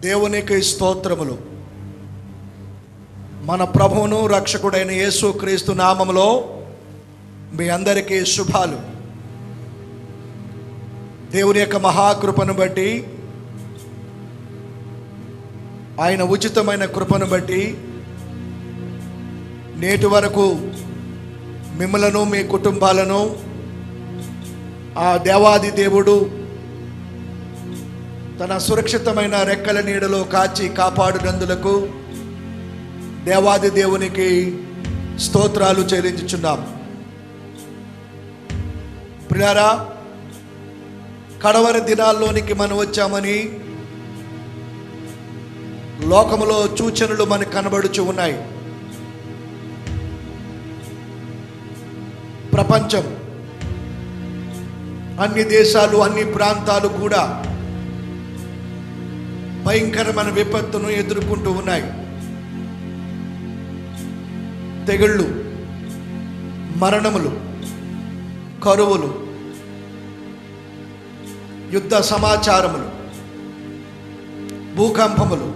దేవునికి స్తోత్రములు. మన ప్రభువును రక్షకుడైన యేసుక్రీస్తు నామములో మీ అందరికీ శుభాలు. దేవుని యొక్క మహాకృపను బట్టి, ఆయన ఉచితమైన కృపను బట్టి నేటి వరకు మిమ్మలను మీ కుటుంబాలను ఆ దేవాది దేవుడు తన సురక్షితమైన రెక్కల నీడలో కాచి కాపాడునందులకు దేవాది దేవునికి స్తోత్రాలు చెల్లించుచున్నాం. ప్రియారా, కడవరి దినాల్లోనికి మనం వచ్చామని లోకములో సూచనలు మనకు కనబడుచు ఉన్నాయి. ప్రపంచం, అన్ని దేశాలు, అన్ని ప్రాంతాలు కూడా భయంకరమైన విపత్తును ఎదుర్కొంటూ ఉన్నాయి. తెగుళ్ళు, మరణములు, కరువులు, యుద్ధ సమాచారములు, భూకంపములు,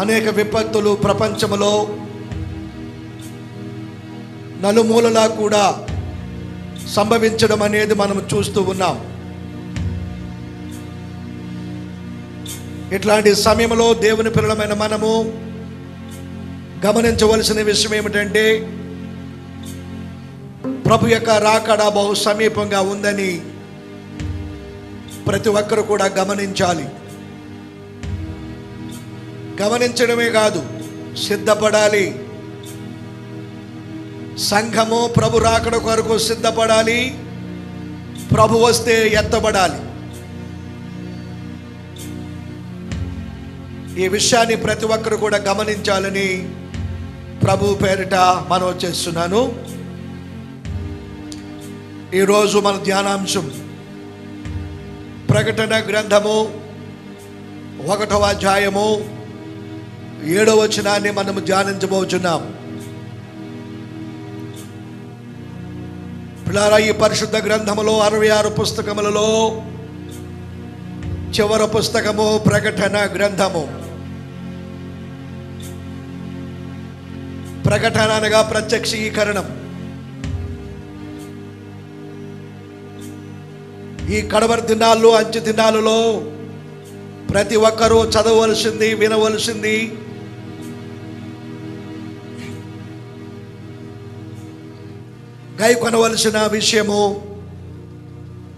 అనేక విపత్తులు ప్రపంచములో నలుమూలలా కూడా సంభవించడం అనేది మనం చూస్తూ ఉన్నాం. ఇట్లాంటి సమయంలో దేవుని పిల్లలమైన మనము గమనించవలసిన విషయం ఏమిటంటే, ప్రభు యొక్క రాకడ బహు సమీపంగా ఉందని ప్రతి ఒక్కరు కూడా గమనించాలి. గమనించడమే కాదు, సిద్ధపడాలి. సంఘము ప్రభు రాకడ కొరకు సిద్ధపడాలి. ప్రభు వస్తే ఎత్తబడాలి. ఈ విషయాన్ని ప్రతి ఒక్కరు కూడా గమనించాలని ప్రభు పేరిట మనం చేస్తున్నాను. ఈరోజు మన ధ్యానాంశం ప్రకటన గ్రంథము 1వ అధ్యాయము 7వ వచనాన్ని మనము ధ్యానించబోతున్నాం. పిల్లారా, ఈ పరిశుద్ధ గ్రంథములో 66 పుస్తకములలో చివరి పుస్తకము ప్రకటన గ్రంథము. ప్రకటన అనగా ప్రత్యక్షీకరణం. ఈ కడవరి దినాల్లో, అంచె దినాలలో ప్రతి ఒక్కరూ చదవవలసింది, వినవలసింది గై కొనవలసిన విషయము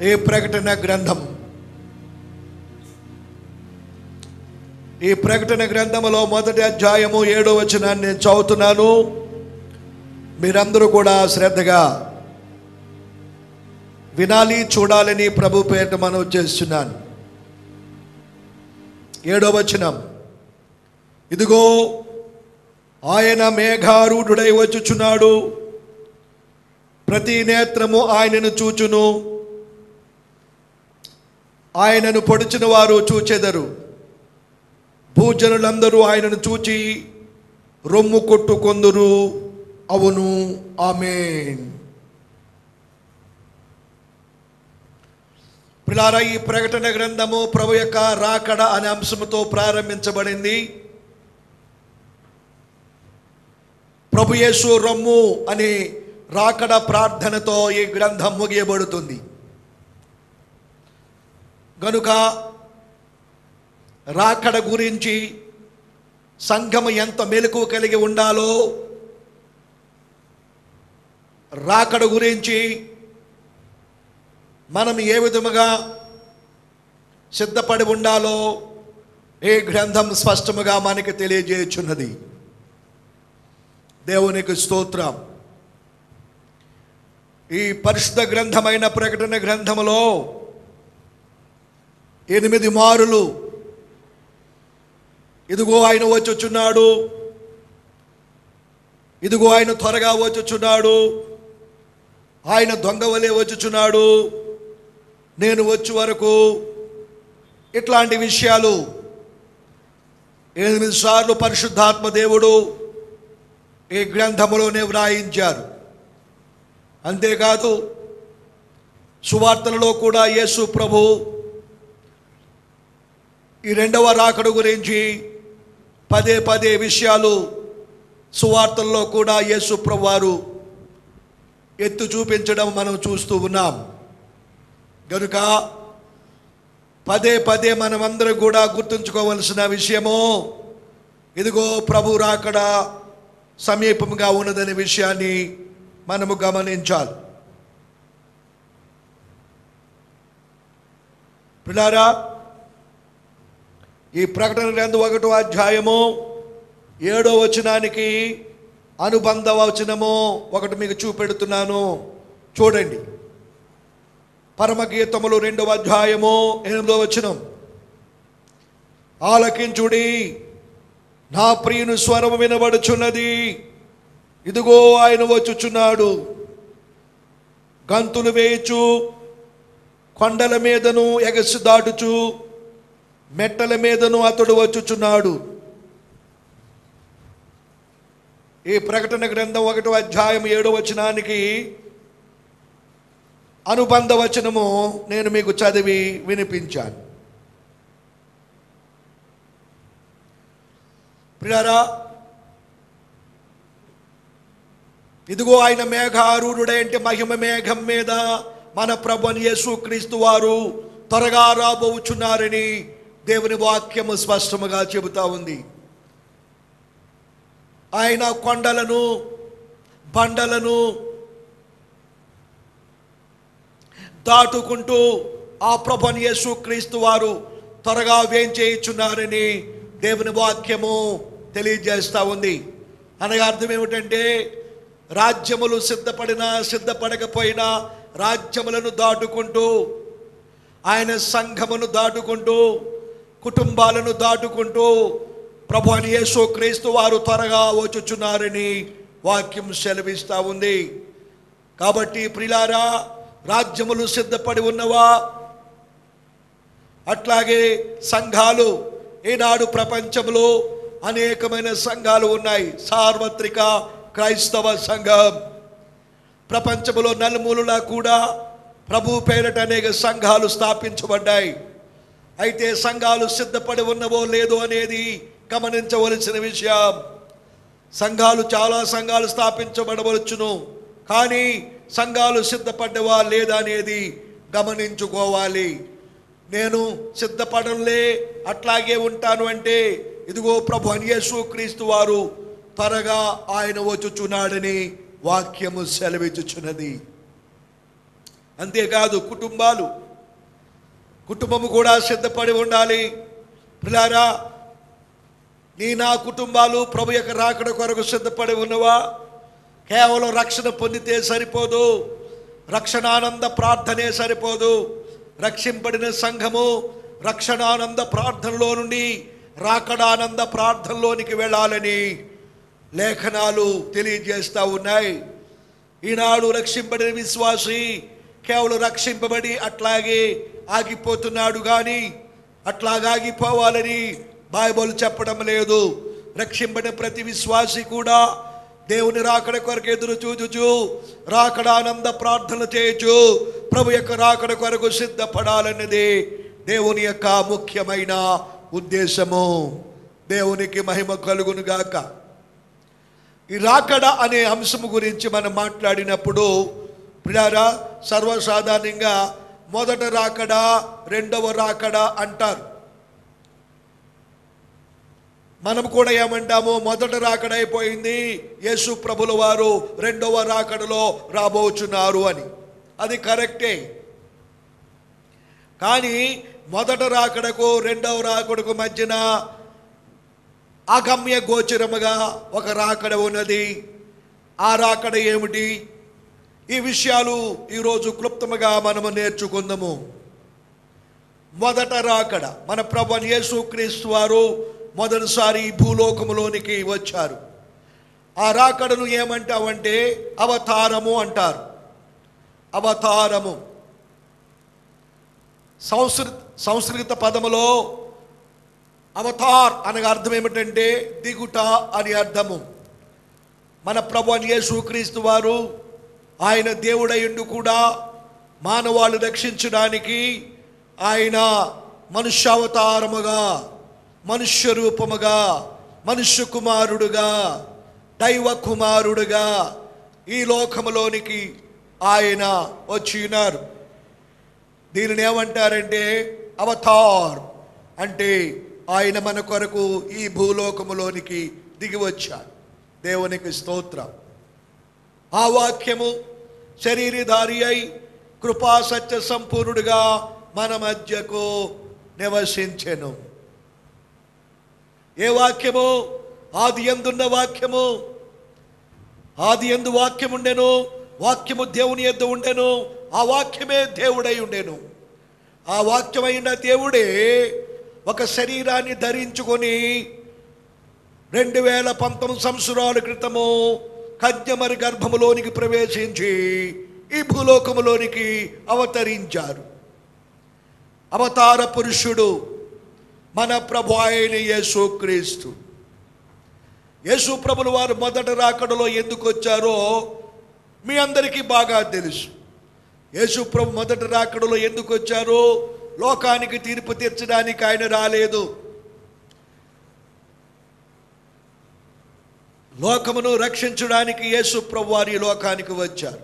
ఈ ప్రకటన గ్రంథం. ఈ ప్రకటన గ్రంథములో 1వ అధ్యాయము 7వ వచనాన్ని నేను చదువుతున్నాను. మీరందరూ కూడా శ్రద్ధగా వినాలి, చూడాలని ప్రభు పేరిట మనం చేస్తున్నాను. 7వ వచనం, ఇదిగో ఆయన మేఘారూఢుడై వచ్చుచున్నాడు, ప్రతి నేత్రము ఆయనను చూచును, ఆయనను పొడిచిన వారు చూచెదరు, భూజనులందరూ ఆయనను చూచి రొమ్ము కొట్టుకొందురు. అవును, ఆమేన్. ప్రియులారా, ఈ ప్రకటన గ్రంథము ప్రభు యొక్క రాకడ అనే అంశంతో ప్రారంభించబడింది. ప్రభు యేసు రొమ్ము అనే రాకడ ప్రార్థనతో ఈ గ్రంథం ముగియబడుతుంది. గనుక రాకడ గురించి సంఘము ఎంత మెలకువ కలిగి ఉండాలో, రాకడ గురించి మనం ఏ విధముగా సిద్ధపడి ఉండాలో ఈ గ్రంథం స్పష్టముగా మనకి తెలియజేయుచున్నది. దేవునికి స్తోత్రం. ఈ పరిశుద్ధ గ్రంథమైన ప్రకటన గ్రంథములో 8 మారులు ఇదిగో ఆయన వచ్చుచున్నాడు, ఇదిగో ఆయన త్వరగా వచ్చుచున్నాడు, ఆయన దొంగ వలె వచ్చుచున్నాడు, నేను వచ్చే వరకు, ఇట్లాంటి విషయాలు 8 సార్లు పరిశుద్ధాత్మ దేవుడు ఈ గ్రంథములోనే వ్రాయించారు. అంతేకాదు సువార్తలలో కూడా యేసు ప్రభు ఈ రెండవ రాకడ గురించి పదే పదే విషయాలు సువార్తల్లో కూడా యేసు ప్రభువారు ఎత్తు చూపించడం మనం చూస్తూ ఉన్నాం. కనుక పదే పదే మనమందరం కూడా గుర్తుంచుకోవలసిన విషయము, ఇదిగో ప్రభు రాకడ సమీపంగా ఉన్నదనే విషయాన్ని మనము గమనించాలి. పిల్లారా, ఈ ప్రకటన గ్రంథం 1వ అధ్యాయము 7వ వచనానికి అనుబంధ వచనము ఒకటి మీకు చూపెడుతున్నాను, చూడండి. పరమగీతములు 2వ అధ్యాయము 8వ వచనం. ఆలకించుడి, నా ప్రియుని స్వరము వినబడుచున్నది, ఇదిగో ఆయన వచ్చుచున్నాడు. గంతులు వేయచు, కొండల మీదను ఎగసి దాటుచు, మెట్టల మీదను అతడు వచ్చుచున్నాడు. ఈ ప్రకటన గ్రంథం 1వ అధ్యాయం 7వ వచనానికి అనుబంధ వచనము నేను మీకు చదివి వినిపించాను. ప్రియారా, ఇదిగో ఆయన మేఘారూఢుడై, అంటే మహిమ మేఘం మీద మన ప్రభువైన యేసుక్రీస్తు వారు త్వరగా రాబోచున్నారని దేవుని వాక్యము స్పష్టముగా చెబుతా ఉంది. ఆయన కొండలను, బండలను దాటుకుంటూ ఆ ప్రభువైన యేసుక్రీస్తు వారు త్వరగా వేంచేయుచున్నారని దేవుని వాక్యము తెలియజేస్తూ ఉంది. అనగా అర్థం ఏమిటంటే, రాజ్యములు సిద్ధపడినా సిద్ధపడకపోయినా రాజ్యములను దాటుకుంటూ, ఆయన సంఘమును దాటుకుంటూ, కుటుంబాలను దాటుకుంటూ ప్రభువైన యేసుక్రీస్తు వారు త్వరగా వచ్చుచున్నారని వాక్యం సెలవిస్తూ ఉంది. కాబట్టి ప్రియులారా, రాజ్యములు సిద్ధపడి ఉన్నవా? అట్లాగే సంఘాలు, ఈనాడు ప్రపంచంలో అనేకమైన సంఘాలు ఉన్నాయి. సార్వత్రిక క్రైస్తవ సంఘం, ప్రపంచంలో నలుమూలలా కూడా ప్రభు పేరిట అనేక సంఘాలు స్థాపించబడ్డాయి. అయితే సంఘాలు సిద్ధపడి ఉన్నవో లేదో అనేది గమనించవలసిన విషయం. చాలా సంఘాలు స్థాపించబడవచ్చును, కానీ సంఘాలు సిద్ధపడ్డవా లేదా అనేది గమనించుకోవాలి. నేను సిద్ధపడంలే, అట్లాగే ఉంటాను అంటే, ఇదిగో ప్రభువైన యేసుక్రీస్తు వారు త్వరగా ఆయన వచ్చుచున్నాడని వాక్యము సెలవిచ్చుచున్నది. అంతేకాదు కుటుంబము కూడా సిద్ధపడి ఉండాలి. ప్రియులారా, నా కుటుంబాలు ప్రభు యొక్క రాకడ కొరకు సిద్ధపడి ఉన్నవా? కేవలం రక్షణ పొందితే సరిపోదు, రక్షణానంద ప్రార్థనే సరిపోదు. రక్షింపడిన సంఘము రక్షణానంద ప్రార్థనలో నుండి రాకడానంద ప్రార్థనలోనికి వెళ్ళాలని లేఖనాలు తెలియజేస్తూ ఉన్నాయి. ఈనాడు రక్షింపడిన విశ్వాసి కేవలం రక్షింపబడి అట్లాగే ఆగిపోతున్నాడు, కానీ అట్లాగా ఆగిపోవాలని బైబిల్ చెప్పడం లేదు. రక్షింపడిన ప్రతి విశ్వాసి కూడా దేవుని రాకడ కొరకు ఎదురు చూచుచు, రాకడానంద ప్రార్థన చేయొచ్చు, ప్రభు యొక్క రాకడ కొరకు సిద్ధపడాలన్నది దేవుని యొక్క ముఖ్యమైన ఉద్దేశము. దేవునికి మహిమ కలుగును గాక. ఈ రాకడ అనే అంశము గురించి మనం మాట్లాడినప్పుడు ప్రియారా, సర్వసాధారణంగా మొదట రాకడ, రెండవ రాకడ అంటారు. మనం కూడా ఏమంటాము, మొదట రాకడ అయిపోయింది, యేసు ప్రభుల వారు రెండవ రాకడలో రాబోచున్నారు అని. అది కరెక్టే. కానీ మొదట రాకడకు రెండవ రాకడకు మధ్యన అగమ్య గోచరముగా ఒక రాకడ ఉన్నది. ఆ రాకడ ఏమిటి? ఈ విషయాలు ఈరోజు క్లుప్తముగా మనము నేర్చుకుందాము. మొదట రాకడ, మన ప్రభువైన యేసుక్రీస్తు వారు మొదటిసారి భూలోకములోనికి వచ్చారు. ఆ రాకడను ఏమంటామంటే అవతారము అంటారు. అవతారము సంస్కృత పదములో అవతార్ అనగా అర్థం ఏమిటంటే దిగుట అని అర్థము. మన ప్రభువైన యేసుక్రీస్తు వారు ఆయన దేవుడయ్యుండు కూడా మానవాళి రక్షించడానికి ఆయన మనుష్యావతారముగా, మనుష్య రూపముగా, మనుష్య కుమారుడుగా, దైవ కుమారుడుగా ఈ లోకములోనికి ఆయన వచ్చి ఉన్నారు. దీనిని ఏమంటారంటే అవతార్. అంటే ఆయన మన కొరకు ఈ భూలోకములోనికి దిగి వచ్చాడు. దేవునికి స్తోత్రం. ఆ వాక్యము శరీరధారి అయి కృపా సత్య సంపూర్ణుడుగా మన మధ్యకు నివసించెను. ఏ వాక్యము? ఆది యందున్న వాక్యము. ఆది యందు వాక్యం ఉండెను, వాక్యము దేవుని యొద్ద ఉండెను, ఆ వాక్యమే దేవుడై ఉండెను. ఆ వాక్యమైన దేవుడే ఒక శరీరాన్ని ధరించుకొని 2019 సంవత్సరాల క్రితము కన్యమరి గర్భములోనికి ప్రవేశించి ఈ భూలోకములోనికి అవతరించారు. అవతార పురుషుడు మన ప్రభు అయిన యేసుక్రీస్తు. యేసు ప్రభుల వారు మొదట రాకడలో ఎందుకు వచ్చారో మీ అందరికీ బాగా తెలుసు. యేసు ప్రభు మొదట రాకడలో ఎందుకు వచ్చారో, లోకానికి తీర్పు తీర్చడానికి ఆయన రాలేదు. లోకమును రక్షించడానికి యేసు ప్రభు వారి లోకానికి వచ్చారు.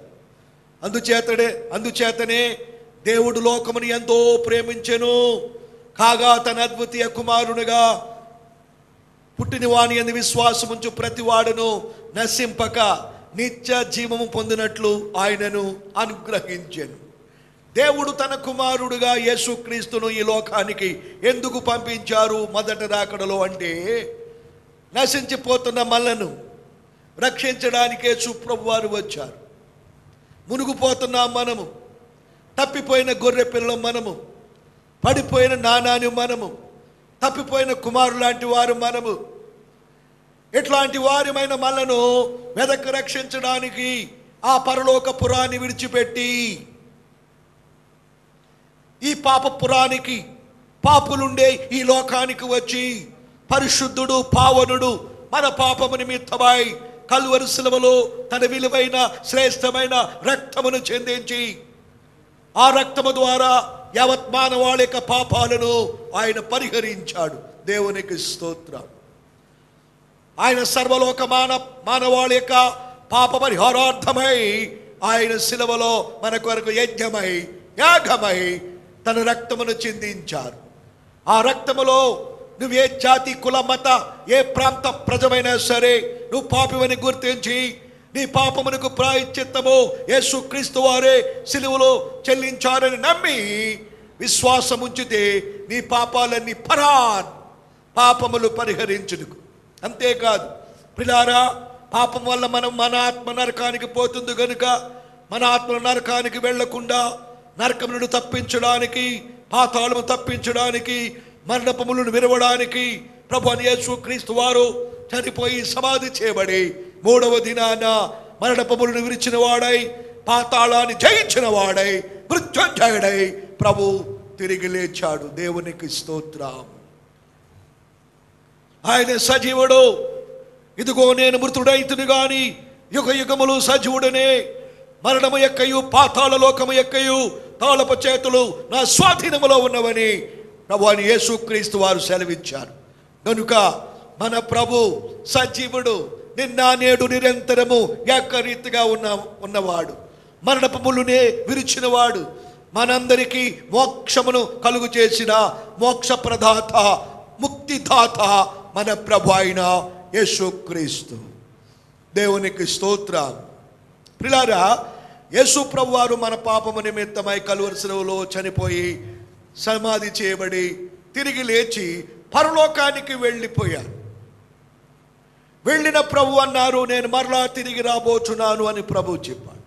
అందుచేతనే దేవుడు లోకమును ఎంతో ప్రేమించెను, కాగా తన అద్వితీయ కుమారునిగా పుట్టిన వాని యందు విశ్వాసముంచు ప్రతివాడును నశింపక నిత్య జీవము పొందినట్లు ఆయనను అనుగ్రహించెను. దేవుడు తన కుమారుడుగా యేసుక్రీస్తును ఈ లోకానికి ఎందుకు పంపించారు మొదట రాకడలో అంటే, నశించిపోతున్న మనలను రక్షించడానికి యేసు ప్రభు వారు వచ్చారు. మునిగిపోతున్న మనము, తప్పిపోయిన గొర్రె పిల్లలు మనము, పడిపోయిన నానాని మనము, తప్పిపోయిన కుమారు లాంటి వారు మనము, ఇట్లాంటి వారిమైన మనలను వెదకి రక్షించడానికి ఆ పరలోక పురాన్ని విడిచిపెట్టి ఈ పాప పురానికి పాపులుండే ఈ లోకానికి వచ్చి పరిశుద్ధుడు పావనుడు మన పాపము నిమిత్తమై కల్వరి శిలువలో తన విలువైన శ్రేష్టమైన రక్తమును చెందించి ఆ రక్తము ద్వారా యావత్ మానవాళి యొక్క పాపాలను ఆయన పరిహరించాడు. దేవునికి స్తోత్రం. ఆయన సర్వలోక మానవాళి యొక్క పాప పరిహారార్థమై ఆయన శిలువలో మన కొరకు యజ్ఞమై యాగమై తన రక్తమును చిందించారు. ఆ రక్తములో నువ్వు ఏ జాతి కుల మత ఏ ప్రాంత ప్రజమైనా సరే నువ్వు పాపివని గుర్తించి నీ పాపమునకు ప్రాయశ్చిత్తము యేసుక్రీస్తు వారే సిలువలో చెల్లించారని నమ్మి విశ్వాసముంచితే నీ పాపాలన్నీ పాపములు పరిహరించును. అంతేకాదు ప్రియులారా, పాపం వల్ల మన ఆత్మ నరకానికి పోతుంది కనుక మన ఆత్మ నరకానికి వెళ్లకుండా నరకములను తప్పించడానికి, పాతాళము తప్పించడానికి, మరణపములను విరవడానికి ప్రభు అని యేసుక్రీస్తు వారు చనిపోయి సమాధి చేయబడి 3వ దినాన మరణపములను విరిచిన వాడై, పాతాళాన్ని జయించిన వాడై, మృత్యుంజయుడై ప్రభు తిరిగి లేచాడు. దేవునికి స్తోత్రం. ఆయన సజీవుడు. ఇదిగో నేను మృతుడైతును గాని యుగ యుగములు సజీవుడనే, మరణము యొక్కయు పాతాళ లోకము యొక్కయు తాళపు చేతులు నా స్వాధీనములో ఉన్నవని ప్రభు అని యేసుక్రీస్తు వారు సెలవిచ్చారు. కనుక మన ప్రభు సజీవుడు, నిన్న నేడు నిరంతరము ఏకరీతిగా ఉన్నవాడు, మరణపములునే విరిచినవాడు, మనందరికీ మోక్షమును కలుగు చేసిన మోక్ష ప్రదాత ముక్తిదాత మన ప్రభు అయిన యేసుక్రీస్తు. దేవునికి స్తోత్రం. ప్రియులారా, యేసు ప్రభు వారు మన పాపము నిమిత్తమై కల్వరి శిలువలో చనిపోయి సమాధి చేయబడి తిరిగి లేచి పరలోకానికి వెళ్ళిపోయారు. వెళ్ళిన ప్రభు అన్నారు, నేను మరలా తిరిగి రాబోచున్నాను అని ప్రభు చెప్పాడు.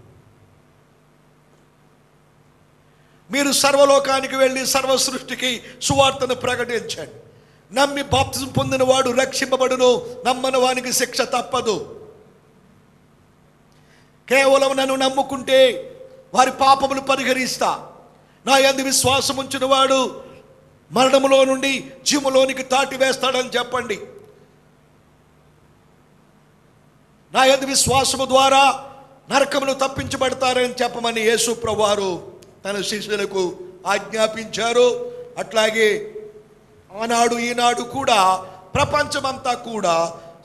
మీరు సర్వలోకానికి వెళ్ళి సర్వ సృష్టికి సువార్తను ప్రకటించండి. నమ్మి బాప్తిజం పొందిన వాడు రక్షింపబడును, నమ్మని వానికి శిక్ష తప్పదు. కేవలం నన్ను నమ్ముకుంటే వారి పాపములు పరిహరిస్తా. నా యందు విశ్వాసం ఉంచిన వాడు మరణములో నుండి జీవములోనికి తాటి వేస్తాడని చెప్పండి. నా యందు విశ్వాసము ద్వారా నరకమును తప్పించబడతారని చెప్పమని యేసు ప్రభువారు తన శిష్యులకు ఆజ్ఞాపించారు. అట్లాగే ఆనాడు ఈనాడు కూడా ప్రపంచమంతా కూడా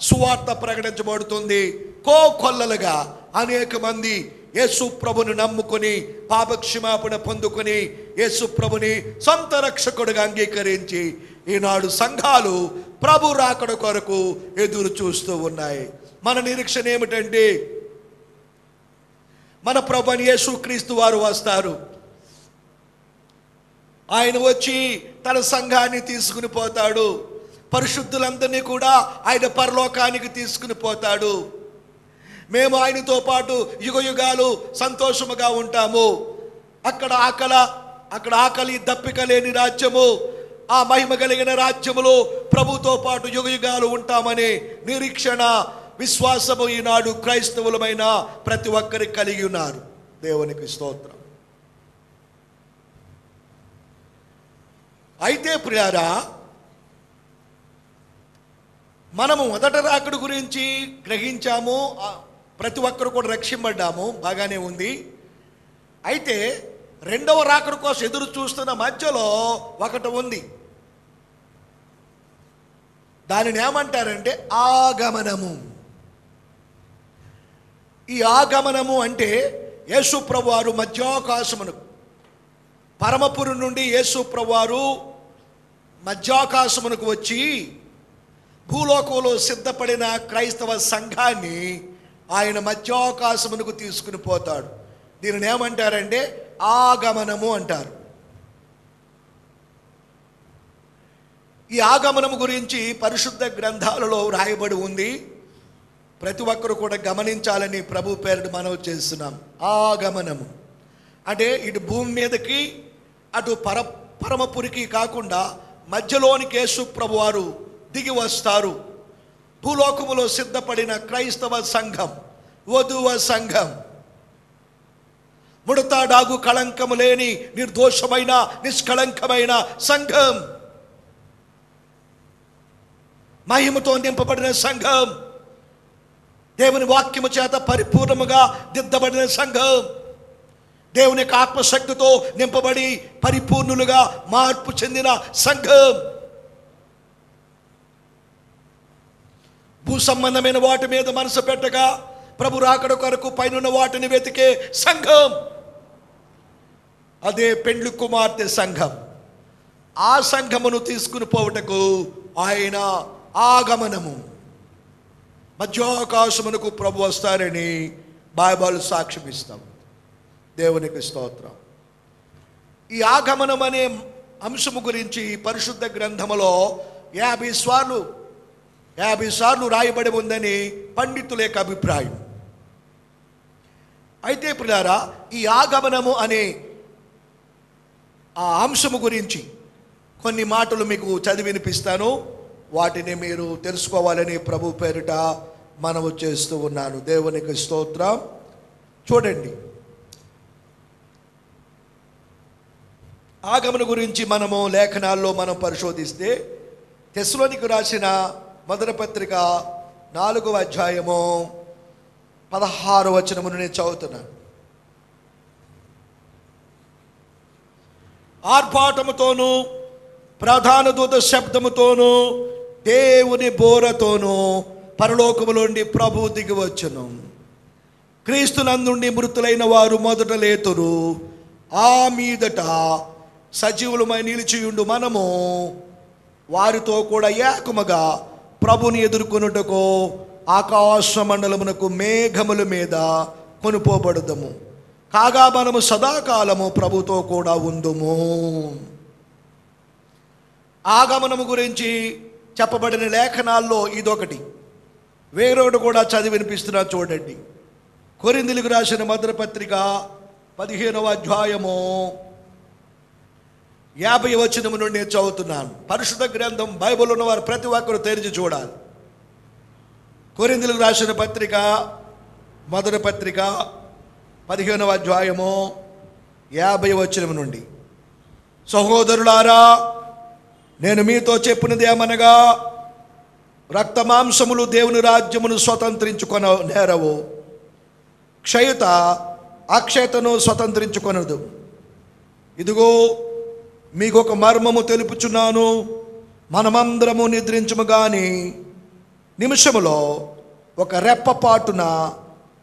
సువార్త ప్రకటించబడుతుంది. కోకొల్లలుగా అనేక మంది యేసు ప్రభుని నమ్ముకొని పాపక్షమాపణ పొందుకొని యేసు ప్రభుని సొంత రక్షకుడిగా అంగీకరించి ఈనాడు సంఘాలు ప్రభు రాకడ కొరకు ఎదురు చూస్తూ ఉన్నాయి. మన నిరీక్షణ ఏమిటంటే మన ప్రభుని యేసుక్రీస్తు వారు వస్తారు. ఆయన వచ్చి తన సంఘాన్ని తీసుకుని పోతాడు. పరిశుద్ధులందరినీ కూడా ఆయన పరలోకానికి తీసుకుని పోతాడు. మేము ఆయనతో పాటు యుగయుగాలు సంతోషముగా ఉంటాము. అక్కడ ఆకలి దప్పిక లేని రాజ్యము, ఆ మహిమ కలిగిన రాజ్యములో ప్రభుతో పాటు యుగయుగాలు ఉంటామనే నిరీక్షణ, విశ్వాసము ఈనాడు క్రైస్తవులమైన ప్రతి ఒక్కరికి కలిగి ఉన్నారు. దేవునికి స్తోత్రం. అయితే ప్రియారా, మనము మొదట రాకడ గురించి గ్రహించాము, ప్రతి ఒక్కరు కూడా రక్షింపడ్డాము, బాగానే ఉంది. అయితే రెండవ రాకడ కోసం ఎదురు చూస్తున్న మధ్యలో ఒకటి ఉంది. దానిని ఏమంటారంటే ఆగమనము. ఈ ఆగమనము అంటే యేసు ప్రభువారు మధ్యాకాశమును, పరమపురు నుండి యేసు ప్రభువారు మధ్యాకాశమునకు వచ్చి భూలోకంలో సిద్ధపడిన క్రైస్తవ సంఘాన్ని ఆయన మధ్యాకాశమునకు తీసుకుని పోతాడు. దీనిని ఏమంటారంటే ఆగమనము అంటారు. ఈ ఆగమనము గురించి పరిశుద్ధ గ్రంథాలలో రాయబడి ఉంది. ప్రతి ఒక్కరు కూడా గమనించాలని ప్రభు పేరును మనవి చేస్తున్నాం. ఆగమనము అంటే ఇటు భూమి మీదకి అటు పరమపురికి కాకుండా మధ్యలోనికి యేసు ప్రభువారు దిగి వస్తారు. భూలోకములో సిద్ధపడిన క్రైస్తవ సంఘం, వధువ సంఘం, ముడత డాగు కళంకము లేని నిర్దోషమైన నిష్కళంకమైన సంఘం, మహిమతో నింపబడిన సంఘం, దేవుని వాక్యము చేత పరిపూర్ణముగా దిద్దబడిన సంఘం, దేవుని యొక్క ఆత్మశక్తితో నింపబడి పరిపూర్ణులుగా మార్పు చెందిన సంఘం, భూ సంబంధమైన వాటి మీద మనసు పెట్టగా ప్రభు రాకడ కొరకు పైనున్న వాటిని వెతికే సంఘం, అదే పెండ్లి కుమార్తె సంఘం. ఆ సంఘమును తీసుకుని పోవటకు ఆయన ఆగమనము, మధ్యాకాశమునకు ప్రభు వస్తారని బైబిల్ సాక్ష్యం ఇస్తాం. దేవునికి స్తోత్రం. ఈ ఆగమనం అనే అంశము గురించి పరిశుద్ధ గ్రంథములో 50 సార్లు రాయబడి ఉందని పండితుల యొక్క అభిప్రాయం. అయితే ప్రియులారా, ఈ ఆగమనము అనే ఆ అంశము గురించి కొన్ని మాటలు మీకు చదివి వినిపిస్తాను. వాటిని మీరు తెలుసుకోవాలని ప్రభు పేరిట మనవి చేస్తూ ఉన్నాను. దేవునికి స్తోత్రం. చూడండి, ఆగమన గురించి మనము లేఖనాల్లో మనం పరిశోధిస్తే తెస్సలోనికి రాసిన మొదటి పత్రిక 4వ అధ్యాయము 16వ వచనమును నేను చదువుతున్నాను. ఆర్భాటముతోనూ ప్రధాన దూత శబ్దముతోనూ దేవుని బోరతోనూ పరలోకములోండి ప్రభు దిగి వచ్చును. క్రీస్తునందుండి మృతులైన వారు మొదట లేతురు. ఆ మీదట సజీవులమై నిలిచియుండు మనము వారితో కూడా ఏకముగా ప్రభుని ఎదుర్కొనుటకు ఆకాశ మండలమునకు మేఘముల మీద కొనుపోబడుదము. కాగా మనము సదాకాలము ప్రభుతో కూడా ఉందుము. ఆగమనము గురించి చెప్పబడిన లేఖనాల్లో ఇదొకటి. వేరొకటి కూడా చదివి వినిపిస్తున్నా చూడండి. కొరింథీయులకు రాసిన మొదటి పత్రిక 15వ అధ్యాయము 50వ వచనము నుండి నేను చదువుతున్నాను. పరిశుద్ధ గ్రంథం బైబిల్ ఉన్నవారు ప్రతి ఒక్కరు తెరిచి చూడాలి. కొరింథీయులకు రాసిన పత్రిక మొదటి పత్రిక 15వ అధ్యాయము 50వ వచనము నుండి, సహోదరులారా, నేను మీతో చెప్పినది ఏమనగా, రక్త మాంసములు దేవుని రాజ్యమును స్వతంత్రించుకొన నేరవు, క్షయత అక్షయతను స్వతంత్రించుకొనదు. ఇదిగో మీకు ఒక మర్మము తెలుపుచున్నాను, మనమందరము నిద్రించుము గాని నిమిషములో ఒక రెప్పపాటున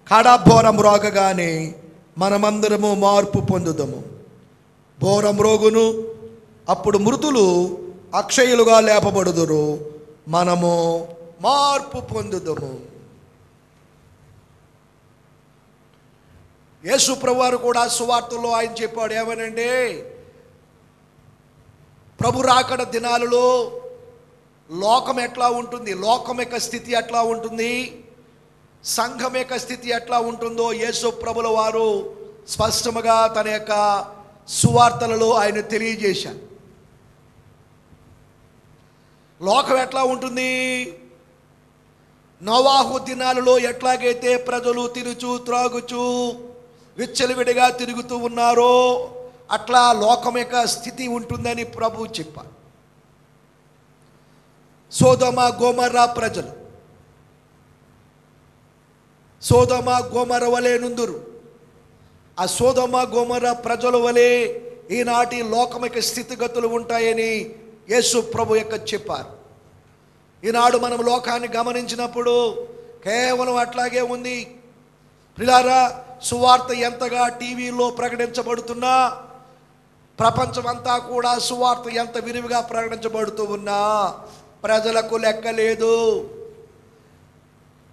కడబోరం రోగగానే మనమందరము మార్పు పొందుదము. బోరం రోగును, అప్పుడు మృతులు అక్షయులుగా లేపబడుదురు, మనము మార్పు పొందుదము. యేసు ప్రభువారు కూడా సువార్తలో ఆయన చెప్పాడు ఏమనంటే, ప్రభు రాకడ దినాలలో లోకం ఎట్లా ఉంటుంది, లోకం యొక్క స్థితి ఎట్లా ఉంటుంది, సంఘం యొక్క స్థితి ఎట్లా ఉంటుందో యేసు ప్రభుల వారు స్పష్టముగా తన యొక్క సువార్తలలో ఆయన తెలియజేశారు. లోకం ఎట్లా ఉంటుంది, నోవాహు దినాలలో ఎట్లాగైతే ప్రజలు తినుచు త్రాగుచు విచ్చలవిడిగా తిరుగుతూ ఉన్నారో అట్లా లోకం యొక్క స్థితి ఉంటుందని ప్రభు చెప్పారు. సోదొమ గోమర్రా ప్రజలు సోదొమ గోమర్రా వలె నుందురు. ఆ సోదొమ గోమర్రా ప్రజల వలె ఈనాటి లోకం యొక్క స్థితిగతులు ఉంటాయని యేసు ప్రభు యొక్క చెప్పారు. ఈనాడు మనం లోకాన్ని గమనించినప్పుడు కేవలం అట్లాగే ఉంది. ప్రియులారా, సువార్త ఎంతగా టీవీలో ప్రకటించబడుతున్నా, ప్రపంచమంతా కూడా సువార్త ఎంత విరివిగా ప్రకటించబడుతూ ఉన్నా ప్రజలకు లెక్కలేదు.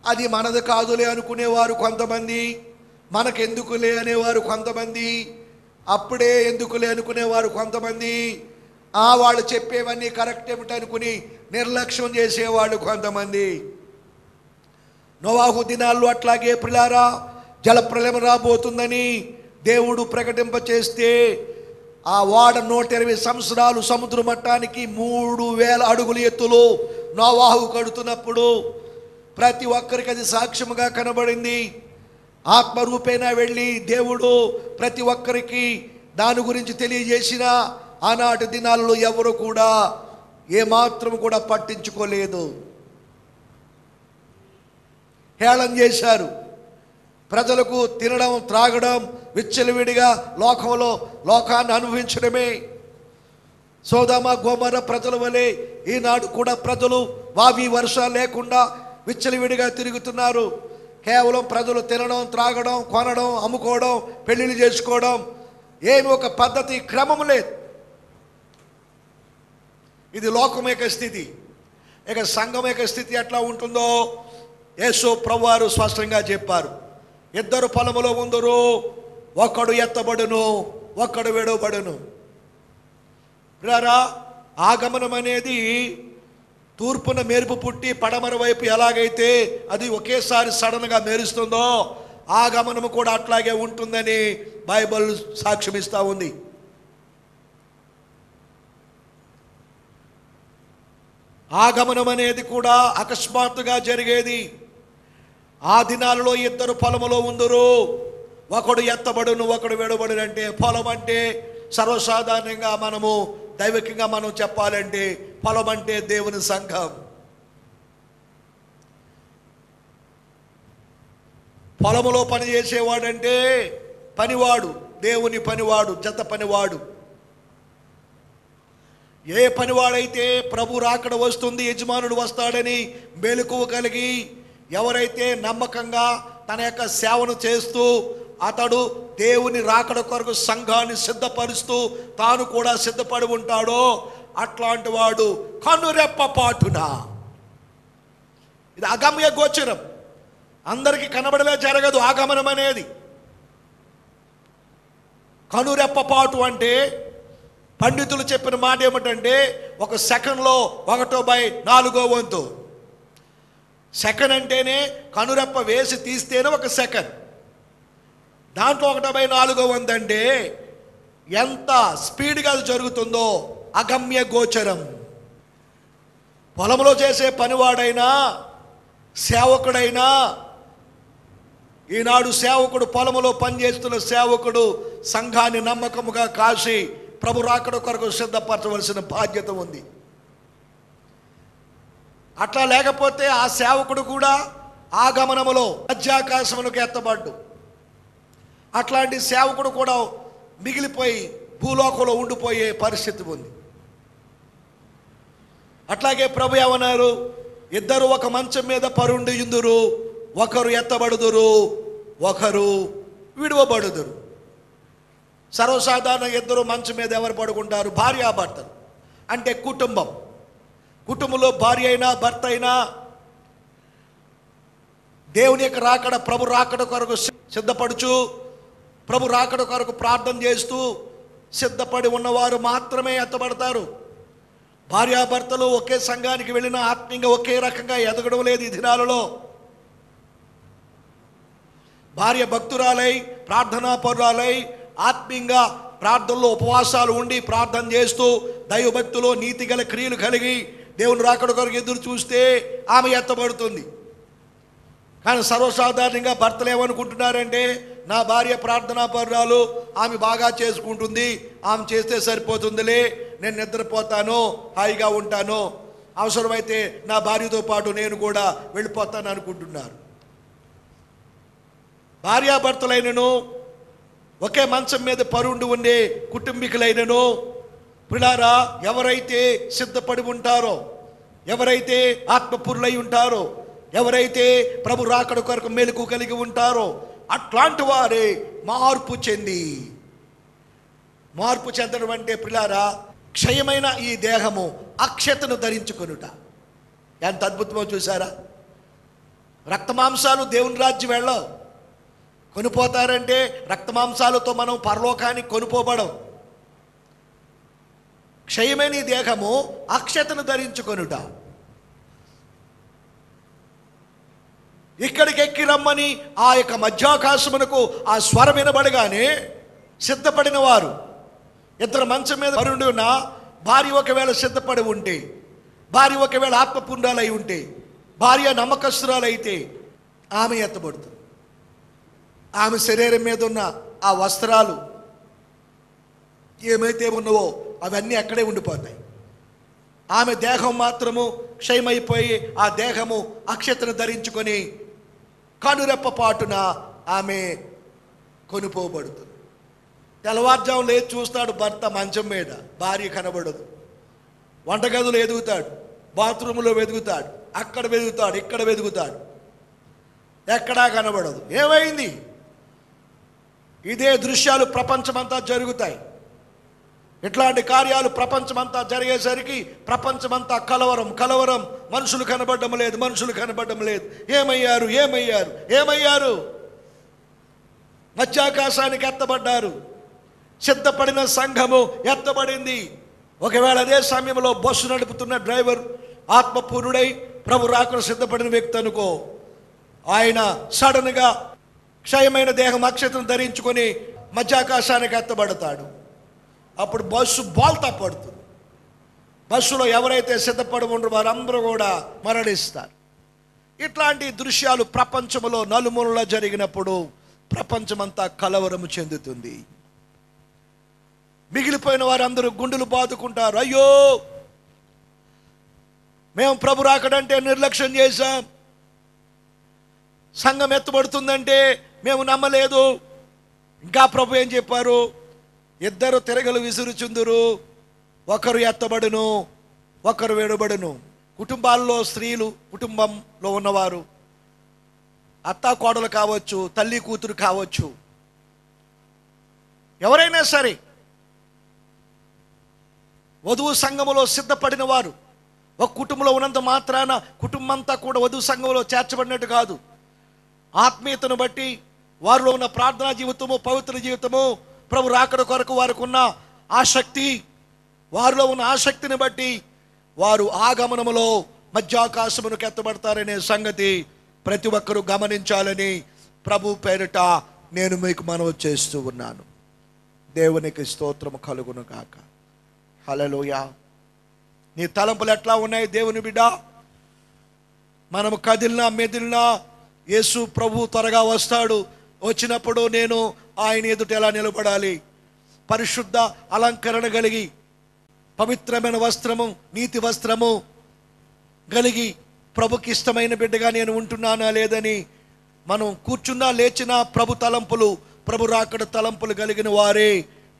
అది మనది కాదులే అనుకునేవారు కొంతమంది, మనకెందుకులే అనేవారు కొంతమంది, అప్పుడే ఎందుకులే అనుకునేవారు కొంతమంది, వాళ్ళు చెప్పేవన్నీ కరెక్ట్ ఏమిటనుకుని నిర్లక్ష్యం చేసేవాళ్ళు కొంతమంది. నోవాహు దినాల్లో అట్లాగే ప్రియులారా జలప్రలయం రాబోతుందని దేవుడు ప్రకటింపచేస్తే ఆ ఓడ 120 సంవత్సరాలు సముద్ర మట్టానికి 3000 అడుగుల ఎత్తులో నోవాహు కడుతున్నప్పుడు ప్రతి ఒక్కరికి అది సాక్ష్యముగా కనబడింది. ఆత్మరూపేణ వెళ్ళి దేవుడు ప్రతి ఒక్కరికి దాని గురించి తెలియజేసిన ఆనాటి దినాల్లో ఎవరు కూడా ఏమాత్రం కూడా పట్టించుకోలేదు, హేళన చేశారు. ప్రజలకు తినడం త్రాగడం విచ్చలవిడిగా లోకాన్ని అనుభవించడమే. సోదొమ గోమర్రా ప్రజల వలె ఈనాడు కూడా ప్రజలు వావి వర్షాలు లేకుండా విచ్చలవిడిగా తిరుగుతున్నారు. కేవలం ప్రజలు తినడం త్రాగడం కొనడం అమ్ముకోవడం పెళ్ళిళ్ళు చేసుకోవడం, ఏమి ఒక పద్ధతి క్రమం లేదు. ఇది లోకం యొక్క స్థితి. ఇక సంఘం యొక్క స్థితి ఎట్లా ఉంటుందో యేసు ప్రభువారు స్పష్టంగా చెప్పారు. 2 పొలములో ఉందరు, ఒకడు ఎత్తబడును, ఒకడు విడవబడును. ఆగమనం అనేది తూర్పున మెరుపు పుట్టి పడమర వైపు ఎలాగైతే అది ఒకేసారి సడన్గా మెరుస్తుందో ఆగమనము కూడా అట్లాగే ఉంటుందని బైబిల్ సాక్ష్యమిస్తూ ఉంది. ఆగమనం అనేది కూడా అకస్మాత్తుగా జరిగేది. ఆ దినాలలో 2 పొలములో ఉందరు, ఒకడు ఎత్తబడును, ఒకడు విడబడును. అంటే పొలం అంటే సర్వసాధారణంగా మనము దైవికంగా మనం చెప్పాలంటే పొలం అంటే దేవుని సంఘం. పొలములో పని చేసేవాడంటే పనివాడు, దేవుని పనివాడు, జత పనివాడు. ఏ పనివాడైతే ప్రభు రాకడ వస్తుంది, యజమానుడు వస్తాడని మెలకువ కలిగి ఎవరైతే నమ్మకంగా తన యొక్క సేవను చేస్తూ అతడు దేవుని రాకడ కొరకు సంఘాన్ని సిద్ధపరుస్తూ తాను కూడా సిద్ధపడి ఉంటాడో అట్లాంటి వాడు కనురెప్పపాటున, ఇది అగమ్య గోచరం, అందరికీ కనబడలే జరగదు ఆగమనం అనేది. కనురెప్పపాటు అంటే పండితులు చెప్పిన మాట ఏమిటంటే ఒక సెకండ్లో 1/4 సెకండ్ అంటేనే కనురెప్ప వేసి తీస్తేనే ఒక సెకండ్. దాంట్లో 1/4 అంటే ఎంత స్పీడ్గా అది జరుగుతుందో అగమ్య గోచరం. పొలంలో చేసే పనివాడైనా సేవకుడైనా, ఈనాడు సేవకుడు పొలములో పనిచేస్తున్న సేవకుడు సంఘాన్ని నమ్మకముగా కాసి ప్రభు రాకడ కొరకు సిద్ధపరచవలసిన బాధ్యత ఉంది. అట్లా లేకపోతే ఆ సేవకుడు కూడా ఆగమనములో మధ్యాకాశములకు ఎత్తబడ్డు. అట్లాంటి సేవకుడు కూడా మిగిలిపోయి భూలోకంలో ఉండిపోయే పరిస్థితి ఉంది. అట్లాగే ప్రభు ఏమన్నారు, ఇద్దరు ఒక మంచం మీద పరుండి యుందురు, ఒకరు ఎత్తబడుదురు, ఒకరు విడువబడుదురు. సర్వసాధారణ ఇద్దరు మంచం మీద ఎవరు పడుకుంటారు? భార్యాభర్తలు. అంటే కుటుంబంలో భార్య అయినా భర్త అయినా దేవుని యొక్క రాకడ, ప్రభు రాకడ కొరకు సిద్ధపడుచు, ప్రభు రాకడ కొరకు ప్రార్థన చేస్తూ సిద్ధపడి ఉన్నవారు మాత్రమే ఎత్తబడతారు. భార్యాభర్తలు ఒకే సంఘానికి వెళ్ళిన ఆత్మీయంగా ఒకే రకంగా ఎదగడం లేదు ఈ దినాలలో. భార్య భక్తురాలై, ప్రార్థనా పరురాలై, ఆత్మీయంగా ప్రార్థనలో ఉపవాసాలు ఉండి ప్రార్థన చేస్తూ దైవభక్తులు నీతి గల క్రియలు కలిగి దేవుని రాకడ కొరకు ఎదురు చూస్తే ఆమె ఎత్తబడుతుంది. కానీ సర్వసాధారణంగా భర్తలు ఏమనుకుంటున్నారంటే, నా భార్య ప్రార్థనా పరురాలు, ఆమె బాగా చేసుకుంటుంది, ఆమె చేస్తే సరిపోతుందిలే, నేను నిద్రపోతాను, హాయిగా ఉంటాను, అవసరమైతే నా భార్యతో పాటు నేను కూడా వెళ్ళిపోతాను అనుకుంటున్నారు. భార్యాభర్తలైనను, ఒకే మంచం మీద పరుండి ఉండే కుటుంబీకులైనను, ప్రియులారా, ఎవరైతే సిద్ధపడి ఉంటారో, ఎవరైతే ఆత్మపురులై ఉంటారో, ఎవరైతే ప్రభు రాకడ కొరకు మెలకు కలిగి ఉంటారో, అట్లాంటి వారే మార్పు చెందడం అంటే ప్రియులారా, క్షయమైన ఈ దేహము అక్షతను ధరించుకొనుట. ఎంత అద్భుతమో చూసారా? రక్తమాంసాలు దేవుని రాజ్యం వెళ్ళవు. కొనిపోతారంటే రక్తమాంసాలతో మనం పరలోకానికి కొనిపోబడం. క్షయమైన ఈ దేహము అక్షతను ధరించుకొనుట. ఇక్కడికి ఎక్కి రమ్మని ఆ యొక్క మధ్యాకాశమునకు ఆ స్వరం వినబడగానే సిద్ధపడిన వారు, ఇద్దరు మంచం మీద పరుండి ఉన్న భార్య ఒకవేళ సిద్ధపడి ఉంటే, భార్య ఒకవేళ ఆత్మపుండాలై ఉంటే, భార్య నమ్మకస్తురాలైతే ఆమె ఎత్తబడుతుంది. ఆమె శరీరం మీద ఉన్న ఆ వస్త్రాలు ఏమైతే ఉన్నవో అవన్నీ అక్కడే ఉండిపోతాయి. ఆమె దేహం మాత్రము క్షయమైపోయి ఆ దేహము అక్షతను ధరించుకొని కనురెప్ప పాటున ఆమె కొనిపోబడుతుంది. తెల్లవారుజాము లేచి చూస్తాడు భర్త మంచం మీద, భార్య కనబడదు. వంటగదిలో ఎదుగుతాడు, బాత్రూంలో వెతుకుతాడు, అక్కడ వెతుకుతాడు, ఇక్కడ వెతుకుతాడు, ఎక్కడా కనబడదు. ఏమైంది? ఇదే దృశ్యాలు ప్రపంచమంతా జరుగుతాయి. ఇట్లాంటి కార్యాలు ప్రపంచమంతా జరిగేసరికి ప్రపంచమంతా కలవరం, మనుషులు కనబడడం లేదు. ఏమయ్యారు? మధ్యాకాశానికి ఎత్తబడ్డారు. సిద్ధపడిన సంఘము ఎత్తబడింది. ఒకవేళ అదే సమయంలో బస్సు నడుపుతున్న డ్రైవర్ ఆత్మపూర్ణుడై ప్రభు రాకడ సిద్ధపడిన వ్యక్తి అనుకో, ఆయన సడన్గా క్షయమైన దేహం అక్షతను ధరించుకొని మధ్యాకాశానికి ఎత్తబడతాడు. అప్పుడు బస్సు బోల్తా పడుతుంది. బస్సులో ఎవరైతే సిద్ధపడి ఉండరో వారందరూ కూడా మరణిస్తారు. ఇట్లాంటి దృశ్యాలు ప్రపంచంలో నలుమూలలా జరిగినప్పుడు ప్రపంచమంతా కలవరము చెందుతుంది. మిగిలిపోయిన వారందరూ గుండెలు బాదుకుంటారు. అయ్యో, మేము ప్రభు రాకడంటే నిర్లక్ష్యం చేశాం, సంఘం ఎత్తబడుతుందంటే మేము నమ్మలేదు. ఇంకా ప్రభు ఏం చెప్పారు? ఇద్దరు తిరగలు విసురుచుందురు, ఒకరు ఎత్తబడును, ఒకరు విడబడును. కుటుంబాల్లో స్త్రీలు, కుటుంబంలో ఉన్నవారు, అత్తా కోడలు కావచ్చు, తల్లి కూతురు కావచ్చు, ఎవరైనా సరే వధువు సంఘములో సిద్ధపడిన వారు ఒక కుటుంబంలో ఉన్నంత మాత్రాన కుటుంబంతా కూడా వధువు సంఘంలో చేర్చబడినట్టు కాదు. ఆత్మీయతను బట్టి, వారిలో ఉన్న ప్రార్థనా జీవితము, పవిత్ర జీవితము, ప్రభు రాకడ కొరకు వారికి ఉన్న ఆసక్తి, వారిలో ఉన్న ఆసక్తిని బట్టి వారు ఆగమనములో మధ్యాకాశమునకు ఎత్తబడతారనే సంగతి ప్రతి ఒక్కరూ గమనించాలని ప్రభు పేరిట నేను మీకు మనవి చేస్తూ ఉన్నాను. దేవునికి స్తోత్రము కలుగును గాక. హల్లెలూయా. నీ తలంపులు ఎట్లా ఉన్నాయి దేవుని బిడ్డ? మనము కదిలినా మెదిలినా యేసు ప్రభు త్వరగా వస్తాడు. వచ్చినప్పుడు నేను ఆయన ఎదుట ఎలా నిలబడాలి? పరిశుద్ధ అలంకరణ కలిగి, పవిత్రమైన వస్త్రము, నీతి వస్త్రము కలిగి ప్రభుకి ఇష్టమైన బిడ్డగా నేను ఉంటున్నానా లేదని మనం కూర్చున్నా లేచినా ప్రభు తలంపులు, ప్రభు రాకడ తలంపులు కలిగిన వారే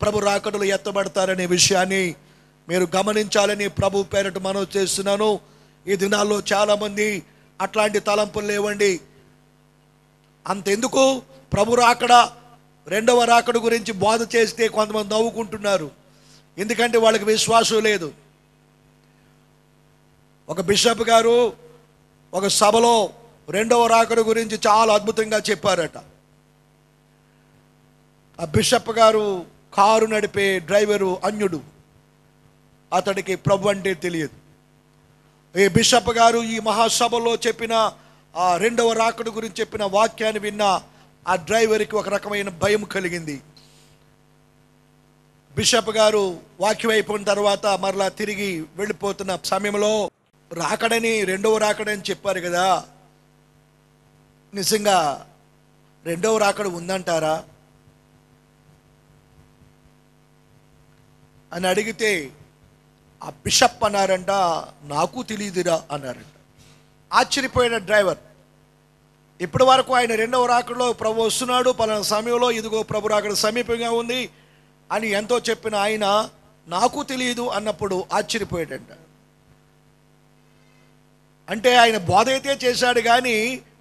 ప్రభు రాకడలో ఎత్తబడతారనే విషయాన్ని మీరు గమనించాలని ప్రభు పేరట మనం చేస్తున్నాను. ఈ దినాల్లో చాలామంది అట్లాంటి తలంపులు లేవండి. అంతెందుకు, ప్రభు రాకడ, రెండవ రాకడ గురించి బోధ చేస్తే కొంతమంది నవ్వుకుంటున్నారు. ఎందుకంటే వాళ్ళకి విశ్వాసం లేదు. ఒక బిషప్ గారు ఒక సభలో రెండవ రాకడ గురించి చాలా అద్భుతంగా చెప్పారట. ఆ బిషప్ గారు కారు నడిపే డ్రైవరు అన్యుడు, అతడికి ప్రభు అంటే తెలియదు. ఈ బిషప్ గారు ఈ మహాసభలో చెప్పిన ఆ రెండవ రాకడ గురించి చెప్పిన వాక్యాన్ని విన్న ఆ డ్రైవర్కి ఒక రకమైన భయం కలిగింది. బిషప్ గారు వాక్యం అయిపోయిన తర్వాత మరలా తిరిగి వెళ్ళిపోతున్న సమయంలో, రాకడని, రెండవ రాకడని చెప్పారు కదా, నిజంగా రెండవ రాకడ ఉందంటారా అని అడిగితే ఆ బిషప్ అన్నారంట, నాకు తెలియదురా అన్నారంట. ఆశ్చర్యపోయిన డ్రైవర్. ఇప్పటి వరకు ఆయన రెండవ రాకడలో ప్రభు వస్తున్నాడు, పలానా సమయంలో ఇదిగో ప్రభు రాకడ సమీపంగా ఉంది అని ఎంతో చెప్పిన ఆయన నాకు తెలియదు అన్నప్పుడు ఆశ్చర్యపోయాడంట. అంటే ఆయన బోధ అయితే చేశాడు, కానీ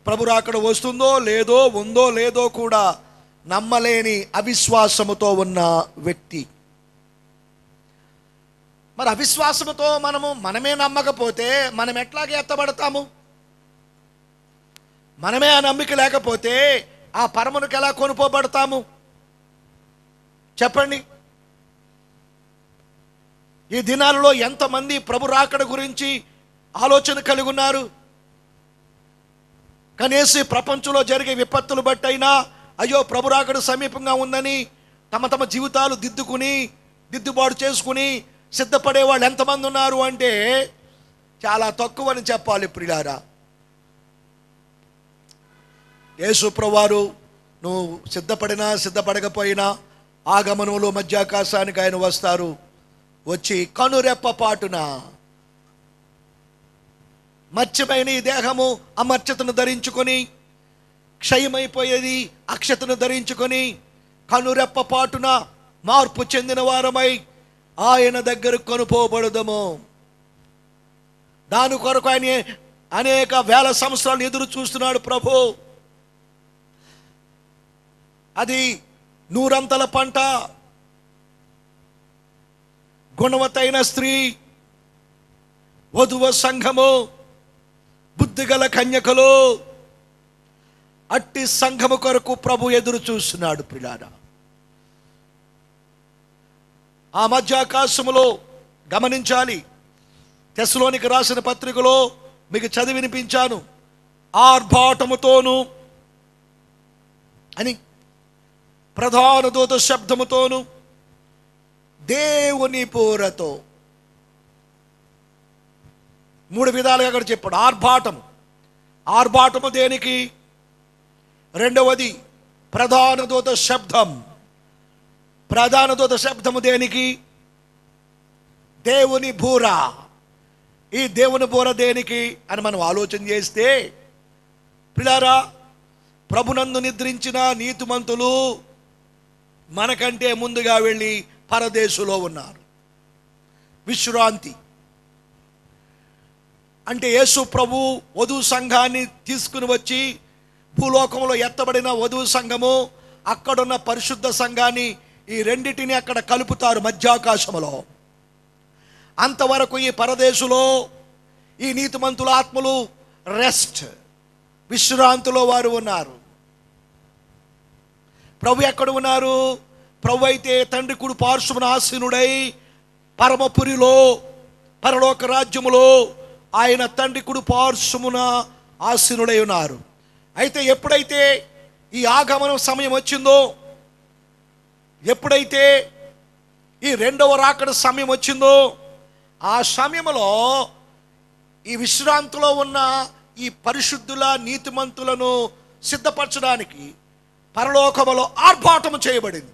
ప్రభు రాకడ వస్తుందో లేదో, ఉందో లేదో కూడా నమ్మలేని అవిశ్వాసముతో ఉన్న వ్యక్తి. మరి అవిశ్వాసముతో మనమే నమ్మకపోతే మనం ఎట్లాగే ఎత్తబడతాము? మనమే ఆ నమ్మిక లేకపోతే ఆ పరమునికి ఎలా కొనుపోబడతాము చెప్పండి? ఈ దినాలలో ఎంతమంది ప్రభు రాకడ గురించి ఆలోచన కలిగి ఉన్నారు? కనీసం ప్రపంచంలో జరిగే విపత్తులు బట్టయినా అయ్యో ప్రభు రాకడ సమీపంగా ఉందని తమ తమ జీవితాలు దిద్దుబాటు చేసుకుని సిద్ధపడే వాళ్ళు ఎంతమంది ఉన్నారు అంటే చాలా తక్కువని చెప్పాలి ప్రియులారా. యేసు ప్రభువారు నువ్వు సిద్ధపడినా సిద్ధపడకపోయినా ఆగమనంలో మధ్యాకాశానికి ఆయన వస్తారు. వచ్చి కనురెప్పపాటున మత్స్యమైన ఈ దేహము అమర్చతను ధరించుకొని, క్షయమైపోయేది అక్షతను ధరించుకొని, కనురెప్పపాటున మార్పు చెందిన వారమై ఆయన దగ్గర కొనుపోబడదము. దాని కొరకు ఆయన అనేక వేల సంవత్సరాలు ఎదురు చూస్తున్నాడు ప్రభు. అది నూరంతల పంట, గుణవతైన స్త్రీ, వధువ సంఘము, బుద్ధిగల కన్యకలు, అట్టి సంఘము కొరకు ప్రభు ఎదురు చూస్తున్నాడు ప్రియులారా. ఆ మధ్యాకాశములో గమనించాలి, తెస్సలోనికి రాసిన పత్రికలో మీకు చదివి వినిపించాను. ఆర్భాటముతోను అని, ప్రధాన దూత శబ్దముతోను, దేవుని పూరతో, 3 విధాలుగా అక్కడ చెప్పాడు. ఆర్భాటము దేనికి? రెండవది ప్రధాన దూత శబ్దం. ప్రధాన దూత శబ్దము దేనికి? దేవుని బూర. ఈ దేవుని బూర దేనికి అని మనం ఆలోచన చేస్తే పిల్లారా, ప్రభునందు నిద్రించిన నీతిమంతులు మనకంటే ముందుగా వెళ్ళి పరదేశులో ఉన్నారు. విశ్రాంతి అంటే యేసు ప్రభు వధువు సంఘాన్ని తీసుకుని వచ్చి భూలోకంలో ఎత్తబడిన వధువు సంఘము, అక్కడున్న పరిశుద్ధ సంఘాన్ని, ఈ రెండిటిని అక్కడ కలుపుతారు మధ్యాకాశములో. అంతవరకు ఈ పరదేశులో ఈ నీతిమంతుల ఆత్మలు రెస్ట్, విశ్రాంతిలో వారు ఉన్నారు. ప్రభు ఎక్కడ ఉన్నారు? ప్రభు అయితే తండ్రి కుడి పార్శ్వమున ఆసీనుడై పరమపురిలో, పరలోక రాజ్యములో ఆయన తండ్రి కుడి పార్శ్వమున ఆసీనుడై ఉన్నారు. అయితే ఎప్పుడైతే ఈ ఆగమనం సమయం వచ్చిందో, ఎప్పుడైతే ఈ రెండవ రాకడ సమయం వచ్చిందో, ఆ సమయంలో ఈ విశ్రాంతిలో ఉన్న ఈ పరిశుద్ధుల నీతిమంతులను సిద్ధపరచడానికి పరలోకములో ఆర్భాటము చేయబడింది.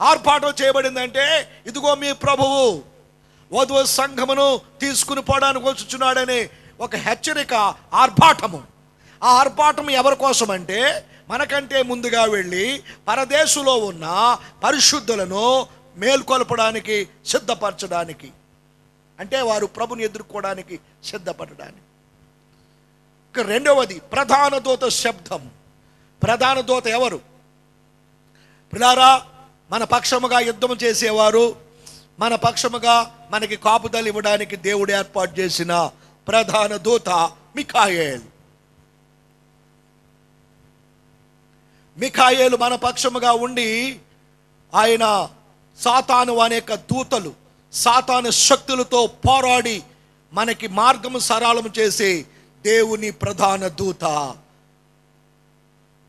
ఆర్భాటం చేయబడిందంటే ఇదిగో మీ ప్రభువు వధువు సంఘమును తీసుకుని పోవడానికి వచ్చుచున్నాడనే ఒక హెచ్చరిక, ఆర్భాటము. ఆ ఆర్భాటం ఎవరి కోసం అంటే మనకంటే ముందుగా వెళ్ళి పరదేశంలో ఉన్న పరిశుద్ధులను మేల్కొల్పడానికి, సిద్ధపరచడానికి, అంటే వారు ప్రభుని ఎదుర్కోవడానికి సిద్ధపడడానికి. ఇక రెండవది ప్రధాన దూత శబ్దం. ప్రధాన దూత ఎవరు? పిల్లారా, మన పక్షముగా యుద్ధం చేసేవారు, మన పక్షముగా మనకి కాపుదలు ఇవ్వడానికి దేవుడు ఏర్పాటు చేసిన ప్రధాన దూత మిఖాయేలు. మిఖాయేలు మన పక్షముగా ఉండి ఆయన సాతాను అనేక దూతలు, సాతాను శక్తులతో పోరాడి మనకి మార్గము సరళము చేసే దేవుని ప్రధాన దూత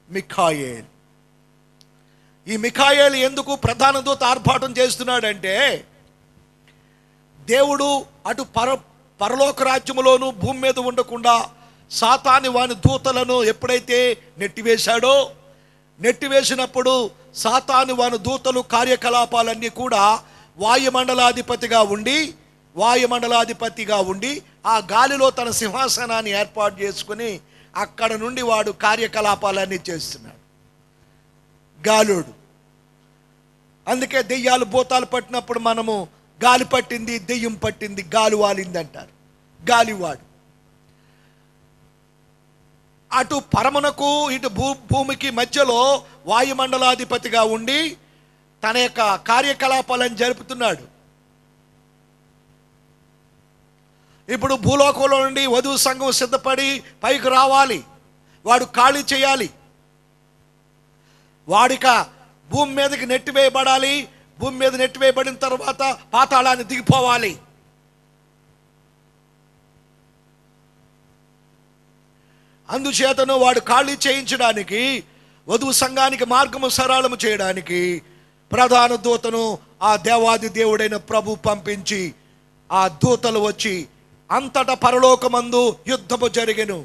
మిఖాయేలు. ఈ మిఖాయేలు ఎందుకు ప్రధాన దూత ఆర్భాటం చేస్తున్నాడంటే, దేవుడు అటు పరలోక రాజ్యములోను భూమి మీద ఉండకుండా సాతాను వాని దూతలను ఎప్పుడైతే నెట్టివేసినప్పుడు సాతాను వాని దూతలు కార్యకలాపాలన్నీ కూడా వాయుమండలాధిపతిగా ఉండి ఆ గాలిలో తన సింహాసనాన్ని ఏర్పాటు చేసుకుని అక్కడ నుండి వాడు కార్యకలాపాలన్నీ చేస్తున్నాడు, గాలుడు. అందుకే దెయ్యాలు భూతాలు పట్టినప్పుడు మనము గాలి పట్టింది, దెయ్యం పట్టింది, గాలి వాలింది అంటారు. గాలివాడు అటు పరమునకు ఇటు భూమికి మధ్యలో వాయుమండలాధిపతిగా ఉండి తన యొక్క కార్యకలాపాలను జరుపుతున్నాడు. ఇప్పుడు భూలోకంలో నుండి వధువు సంఘం సిద్ధపడి పైకి రావాలి, వాడు ఖాళీ చేయాలి, వాడిక భూమి మీదకి నెట్టివేయబడాలి. భూమి మీద నెట్టివేయబడిన తర్వాత పాతాళాన్ని దిగిపోవాలి. అందుచేతను వాడు ఖాళీ చేయించడానికి, వధువు సంఘానికి మార్గము సరళము చేయడానికి ప్రధాన దూతను ఆ దేవాది దేవుడైన ప్రభు పంపించి ఆ దూతలు వచ్చి అంతటా పరలోకమందు యుద్ధము జరిగెను.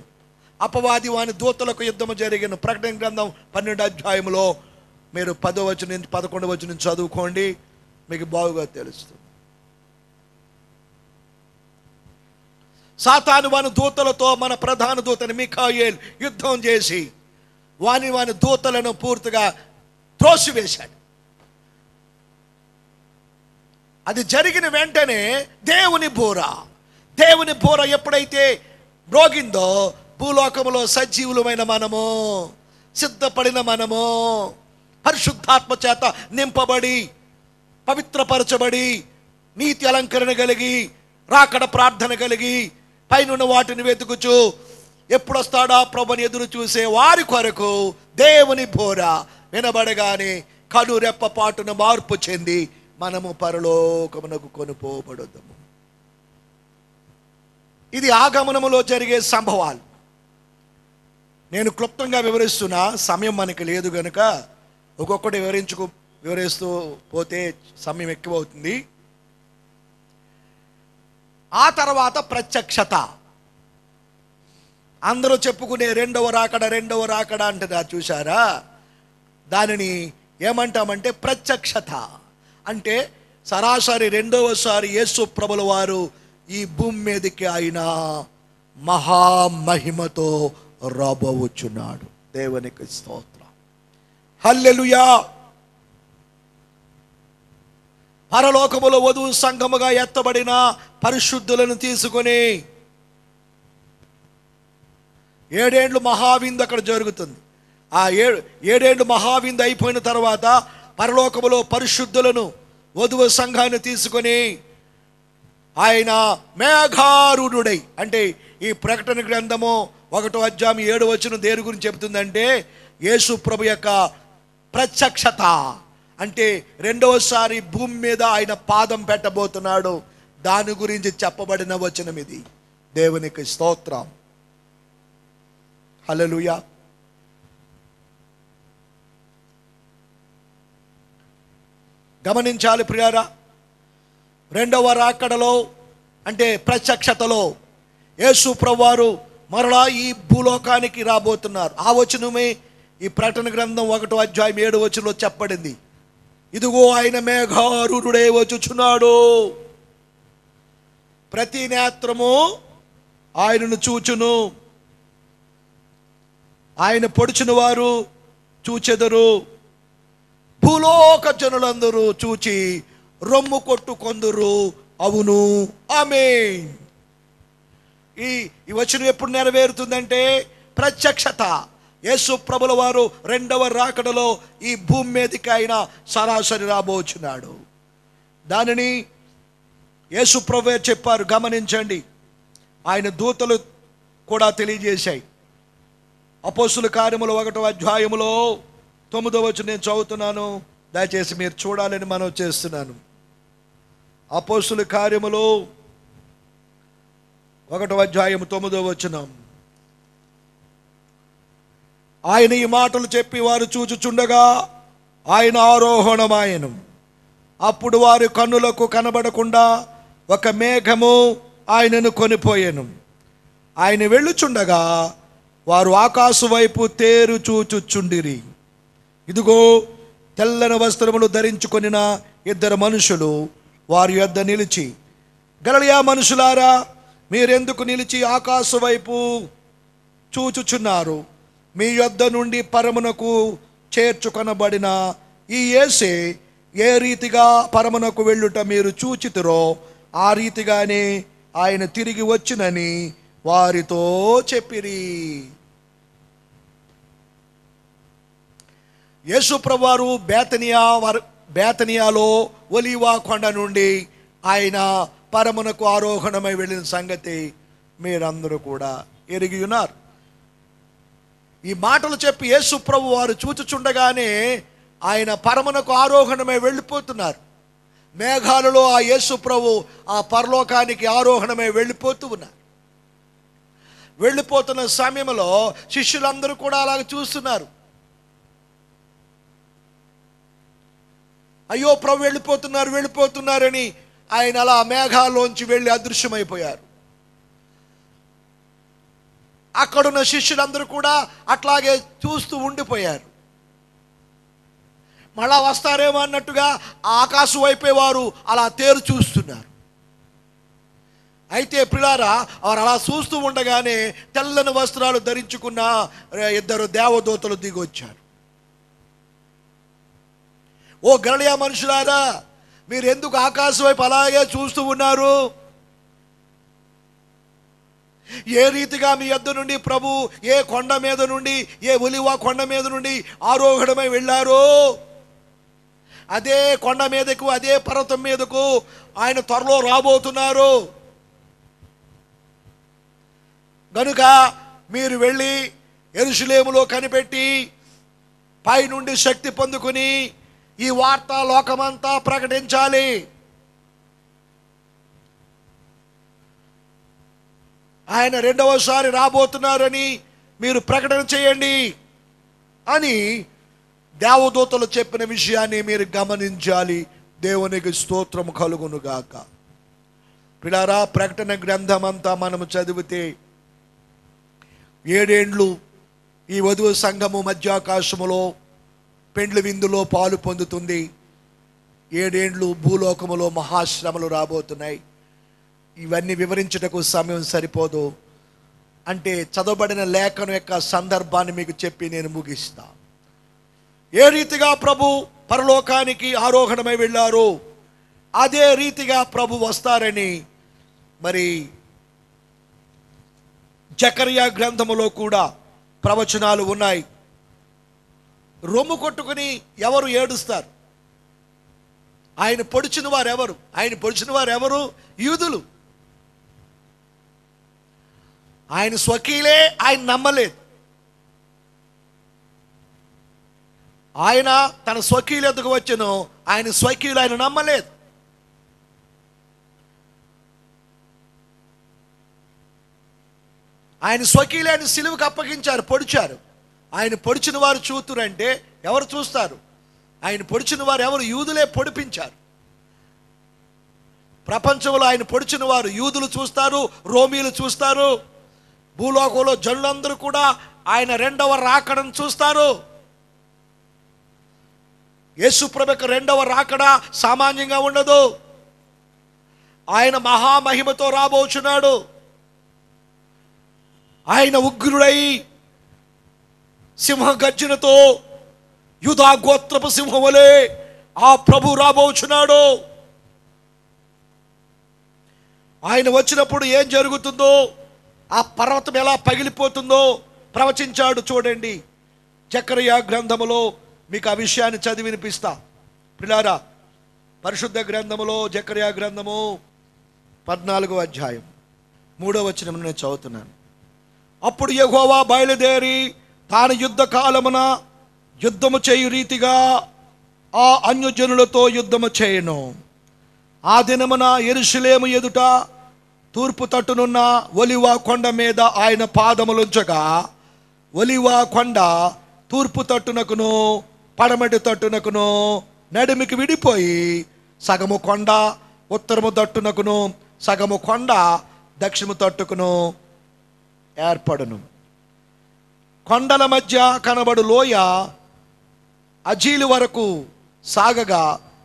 అపవాది వాని దూతలకు యుద్ధము జరిగెను. ప్రకటన గ్రంథం 12వ అధ్యాయంలో మీరు 10వ వచనం నుంచి 11వ వచనం నుంచి చదువుకోండి, మీకు బాగుగా తెలుస్తుంది. సాతాను వాని దూతలతో మన ప్రధాన దూతని మిఖాయేలు యుద్ధం చేసి వాని దూతలను పూర్తిగా త్రోసివేశాడు. అది జరిగిన వెంటనే దేవుని బూర ఎప్పుడైతే మ్రోగిందో భూలోకములో సజీవులమైన మనము, సిద్ధపడిన మనము, పరిశుద్ధాత్మ చేత నింపబడి పవిత్రపరచబడి నీతి అలంకరణ కలిగి రాకడ ప్రార్థన కలిగి పైనున్న వాటిని వెతుకుచు ఎప్పుడొస్తాడా ప్రభుని ఎదురు చూసే వారి కొరకు దేవుని బోర వినబడగానే కనురెప్ప పాటున మార్పు చెంది మనము పరలోకమునకు కొనుపోబడదాము. ఇది ఆగమనములో జరిగే సంభవాలు. నేను క్లుప్తంగా వివరిస్తున్నా, సమయం మనకి లేదు కనుక ఒక్కొక్కటి వివరిస్తూ పోతే సమయం ఎక్కువ అవుతుంది. ఆ తర్వాత ప్రత్యక్షత. అందరూ చెప్పుకునే రెండవ రాకడ అంటే చూసారా, దానిని ఏమంటామంటే ప్రత్యక్షత. అంటే సరాసరి రెండవసారి యేసు ప్రభుల వారు ఈ భూమి మీదకి ఆయన మహామహిమతో రాబోచున్నాడు. దేవునికి స్తోత్రం, హల్లెలూయా. పరలోకములో వధువు సంఘముగా ఎత్తబడిన పరిశుద్ధులను తీసుకొని 7 ఏండ్లు మహావిందు అక్కడ జరుగుతుంది. ఆ 7 ఏండ్లు మహావిందు అయిపోయిన తర్వాత పరలోకములో పరిశుద్ధులను వధువు సంఘాన్ని తీసుకొని ఆయన మేఘారూఢుడై, అంటే ఈ ప్రకటన గ్రంథము 1వ అధ్యాయం 7వ వచనం దేని గురించి చెబుతుందంటే యేసు ప్రభు యొక్క ప్రత్యక్షత. అంటే రెండవసారి భూమి మీద ఆయన పాదం పెట్టబోతున్నాడు, దాని గురించి చెప్పబడిన వచనం ఇది. దేవునికి స్తోత్రం, హల్లెలూయా. గమనించాలి ప్రియారా, రెండవ రాకడలో అంటే ప్రత్యక్షతలో యేసు ప్రభువారు మరలా ఈ భూలోకానికి రాబోతున్నారు. ఆ వచనమే ఈ ప్రకటన గ్రంథం 1వ అధ్యాయం 7వ వచనంలో చెప్పబడింది. ఇదిగో ఆయన మేఘారూఢుడై వచ్చుచున్నాడు, ప్రతి నేత్రము ఆయనను చూచును, ఆయన పొడుచుని వారు చూచెదరు, భూలోక జనులందరూ చూచి రొమ్ము కొట్టుకొందురు. అవును, ఆమేన్. ఈ వచనం ఎప్పుడు నెరవేరుతుందంటే ప్రత్యక్షత. యేసు ప్రభుల వారు రెండవ రాకడలో ఈ భూమి మీదకి ఆయన సరాసరి రాబోచున్నాడు. దానిని యేసు ప్రభువే చెప్పారు, గమనించండి. ఆయన దూతలు కూడా తెలియజేశాయి. అపోస్తుల కార్యములు 1వ అధ్యాయములో 9వ వచనం నేను చదువుతున్నాను, దయచేసి మీరు చూడాలని మనం చేస్తున్నాను. అపోస్తుల కార్యములు 1వ అధ్యాయం 9వ వచనం. ఆయన ఈ మాటలు చెప్పి వారు చూచుచుండగా ఆయన ఆరోహణమాయెను. అప్పుడు వారి కన్నులకు కనబడకుండా ఒక మేఘము ఆయనను కొనిపోయెను. ఆయన వెళ్ళుచుండగా వారు ఆకాశం వైపు తేరు చూచుచుండిరి. ఇదిగో, తెల్లని వస్త్రములు ధరించుకొనిన 2 మనుషులు వారి యొద్ద నిలిచి, గలిలయ మనుషులారా, మీరెందుకు నిలిచి ఆకాశం వైపు చూచుచున్నారు? మీ యొద్ద నుండి పరమునకు చేర్చుకొనబడిన ఈ యేసే ఏ రీతిగా పరమునకు వెళ్ళుట మీరు చూచితిరో ఆ రీతిగానే ఆయన తిరిగి వచ్చినని వారితో చెప్పిరి. యేసు ప్రభువారు బేతనియాలో ఒలీవా కొండ నుండి ఆయన పరమునకు ఆరోహణమై వెళ్ళిన సంగతి మీరందరూ కూడా ఎరిగి ఉన్నారు. ఈ మాటలు చెప్పి యేసు ప్రభు వారు చూచుచుండగానే ఆయన పరమునకు ఆరోహణమై వెళ్ళిపోతున్నారు. మేఘాలలో ఆ యేసు ప్రభు ఆ పరలోకానికి ఆరోహణమై వెళ్ళిపోతూ ఉన్నారు. వెళ్ళిపోతున్న సమయంలో శిష్యులందరూ కూడా అలాగ చూస్తున్నారు. అయ్యో, ప్రభు వెళ్ళిపోతున్నారని ఆయన అలా మేఘాల్లోంచి వెళ్ళి అదృశ్యమైపోయారు. అక్కడున్న శిష్యులందరూ కూడా అట్లాగే చూస్తూ ఉండిపోయారు. మళ్ళా వస్తారేమో అన్నట్టుగా ఆకాశం వైపే వారు అలా తేరు చూస్తున్నారు. అయితే ప్రియులారా, వారు అలా చూస్తూ ఉండగానే తెల్లని వస్త్రాలు ధరించుకున్న 2 దేవదూతలు దిగొచ్చారు. ఓ గలిలయ మనుషులారా, మీరు ఎందుకు ఆకాశం వైపు అలాగే చూస్తూ ఉన్నారు? ఏ రీతిగా మీ యొద్ద నుండి ప్రభు ఏ కొండ మీద నుండి, ఏ ఒలీవ కొండ మీద నుండి ఆరోహణమై వెళ్ళారో అదే కొండ మీదకు, అదే పర్వతం మీదకు ఆయన త్వరలో రాబోతున్నారు. గనుక మీరు వెళ్ళి యెరూషలేములో కనిపెట్టి పై నుండి శక్తి పొందుకుని ఈ వార్త లోకమంతా ప్రకటించాలి. ఆయన రెండవసారి రాబోతున్నారని మీరు ప్రకటన చేయండి అని దేవదూతలు చెప్పిన విషయాన్ని మీరు గమనించాలి. దేవునికి స్తోత్రం కలుగును గాక. ప్రియులారా, ప్రకటన గ్రంథం అంతా మనము చదివితే 7 ఏండ్లు ఈ వధువు సంఘము మధ్యాకాశములో పెండ్లి విందులో పాలు పొందుతుంది. 7 ఏండ్లు భూలోకములో మహాశ్రమలు రాబోతున్నాయి. ఇవన్నీ వివరించుటకు సమయం సరిపోదు. అంటే చదవబడిన లేఖనం యొక్క సందర్భాన్ని మీకు చెప్పి నేను ముగిస్తా. ఏ రీతిగా ప్రభు పరలోకానికి ఆరోహణమై వెళ్ళారో అదే రీతిగా ప్రభు వస్తారని మరి జకర్యా గ్రంథములో కూడా ప్రవచనాలు ఉన్నాయి. రొమ్ము కొట్టుకుని ఎవరు ఏడుస్తారు? ఆయన పొడిచిన వారు ఎవరు? యూదులు. ఆయన స్వకీలే ఆయన నమ్మలేదు. ఆయన తన స్వకీలు ఎదుగు వచ్చెను, ఆయన స్వకీలు ఆయన నమ్మలేదు. ఆయన స్వకీలు ఆయన సిలువకు అప్పగించారు, పొడిచారు. ఆయన పొడిచిన వారు చూతురంటే ఎవరు చూస్తారు? ఆయన పొడిచిన వారు ఎవరు? యూదులే పొడిపించారు. ప్రపంచంలో ఆయన పొడిచిన వారు యూదులు చూస్తారు, రోమీలు చూస్తారు. భూలోకంలో జనులందరూ కూడా ఆయన రెండవ రాకడను చూస్తారు. యేసు ప్రభువుకు రెండవ రాకడ సామాన్యంగా ఉండదు. ఆయన మహామహిమతో రాబోచున్నాడు. ఆయన ఉగ్రుడై సింహ గర్జనతో యూదా గోత్రపు సింహములే ఆ ప్రభు రాబోచున్నాడు. ఆయన వచ్చినప్పుడు ఏం జరుగుతుందో, ఆ పర్వతం ఎలా పగిలిపోతుందో ప్రవచించాడు. చూడండి, జకర్యా గ్రంథములో మీకు ఆ విషయాన్ని చదివి వినిపిస్తా. ప్రియులారా, పరిశుద్ధ గ్రంథములో జకర్యా గ్రంథము 14వ అధ్యాయం 3వ వచనం నేను చదువుతున్నాను. అప్పుడు యెహోవా బయలుదేరి తాను యుద్ధ కాలమున యుద్ధము చేయు రీతిగా ఆ అన్యజనులతో యుద్ధము చేయను. ఆ దినమున యెరూషలేము ఎదుట తూర్పు తట్టునున్న ఒలివ కొండ మీద ఆయన పాదములుంచగా, ఒలివ కొండ తూర్పు తట్టునకును పడమటి తట్టునకును నడిమికి విడిపోయి, సగము కొండ ఉత్తరము తట్టునకును సగము కొండ దక్షిణము తట్టుకును ఏర్పడును. కొండల మధ్య కనబడు లోయ అజీలు వరకు సాగగా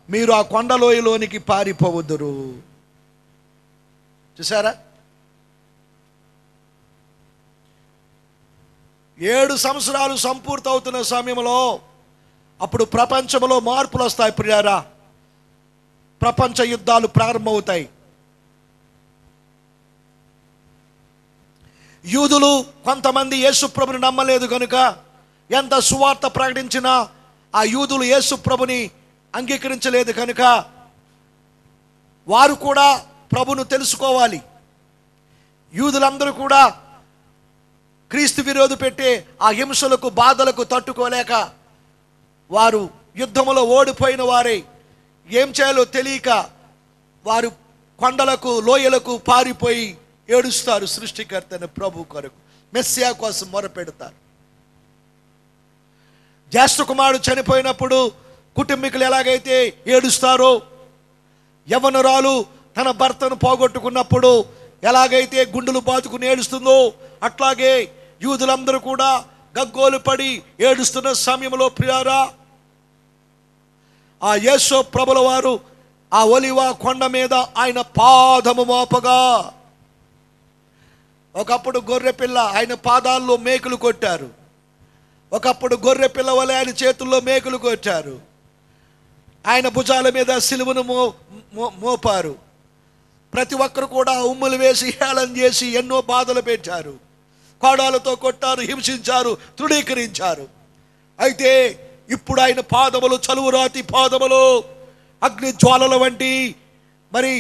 మీరు ఆ కొండలోయలోనికి పారిపోవద్దురు. చూసారా, 7 సంవత్సరాలు సంపూర్తి అవుతున్న సమయంలో అప్పుడు ప్రపంచంలో మార్పులు వస్తాయి. ప్రియారా, ప్రపంచ యుద్ధాలు ప్రారంభమవుతాయి. యూదులు కొంతమంది యేసుప్రభుని నమ్మలేదు కనుక ఎంత సువార్త ప్రకటించినా ఆ యూదులు యేసుప్రభుని అంగీకరించలేదు కనుక వారు కూడా ప్రభును తెలుసుకోవాలి. యూదులందరూ కూడా క్రీస్తు విరోధి పెట్టే ఆ హింసలకు బాధలకు తట్టుకోలేక వారు యుద్ధములో ఓడిపోయిన వారే ఏం చేయాలో తెలియక వారు కొండలకు లోయలకు పారిపోయి ఏడుస్తారు. సృష్టికర్త అయిన ప్రభు కొరకు, మెస్సియా కోసం మొరపెడతారు. జ్యేష్ఠ కుమారుడు చనిపోయినప్పుడు కుటుంబీకులు ఎలాగైతే ఏడుస్తారో, యవ్వనురాలు తన భర్తను పోగొట్టుకున్నప్పుడు ఎలాగైతే గుండెలు బాదుకుని ఏడుస్తుందో, అట్లాగే యూదులందరూ కూడా గగ్గోలు పడి ఏడుస్తున్న సమయంలో ప్రియారా, ఆ యేసు ప్రభుల వారు ఆ ఒలివ కొండ మీద ఆయన పాదము మోపగా, ఒకప్పుడు గొర్రెపిల్ల ఆయన పాదాల్లో మేకులు కొట్టారు. ఒకప్పుడు గొర్రెపిల్ల వలె ఆయన చేతుల్లో మేకులు కొట్టారు. ఆయన భుజాల మీద సిలువను మోపారు. ప్రతి ఒక్కరు కూడా ఉమ్ములు వేసి హేళన చేసి ఎన్నో బాధలు పెట్టారు. కోడాలతో కొట్టారు, హింసించారు, తృణీకరించారు. అయితే ఇప్పుడు ఆయన పాదములు చలువురాతి పాదములు, అగ్ని జ్వాలల వంటి మరి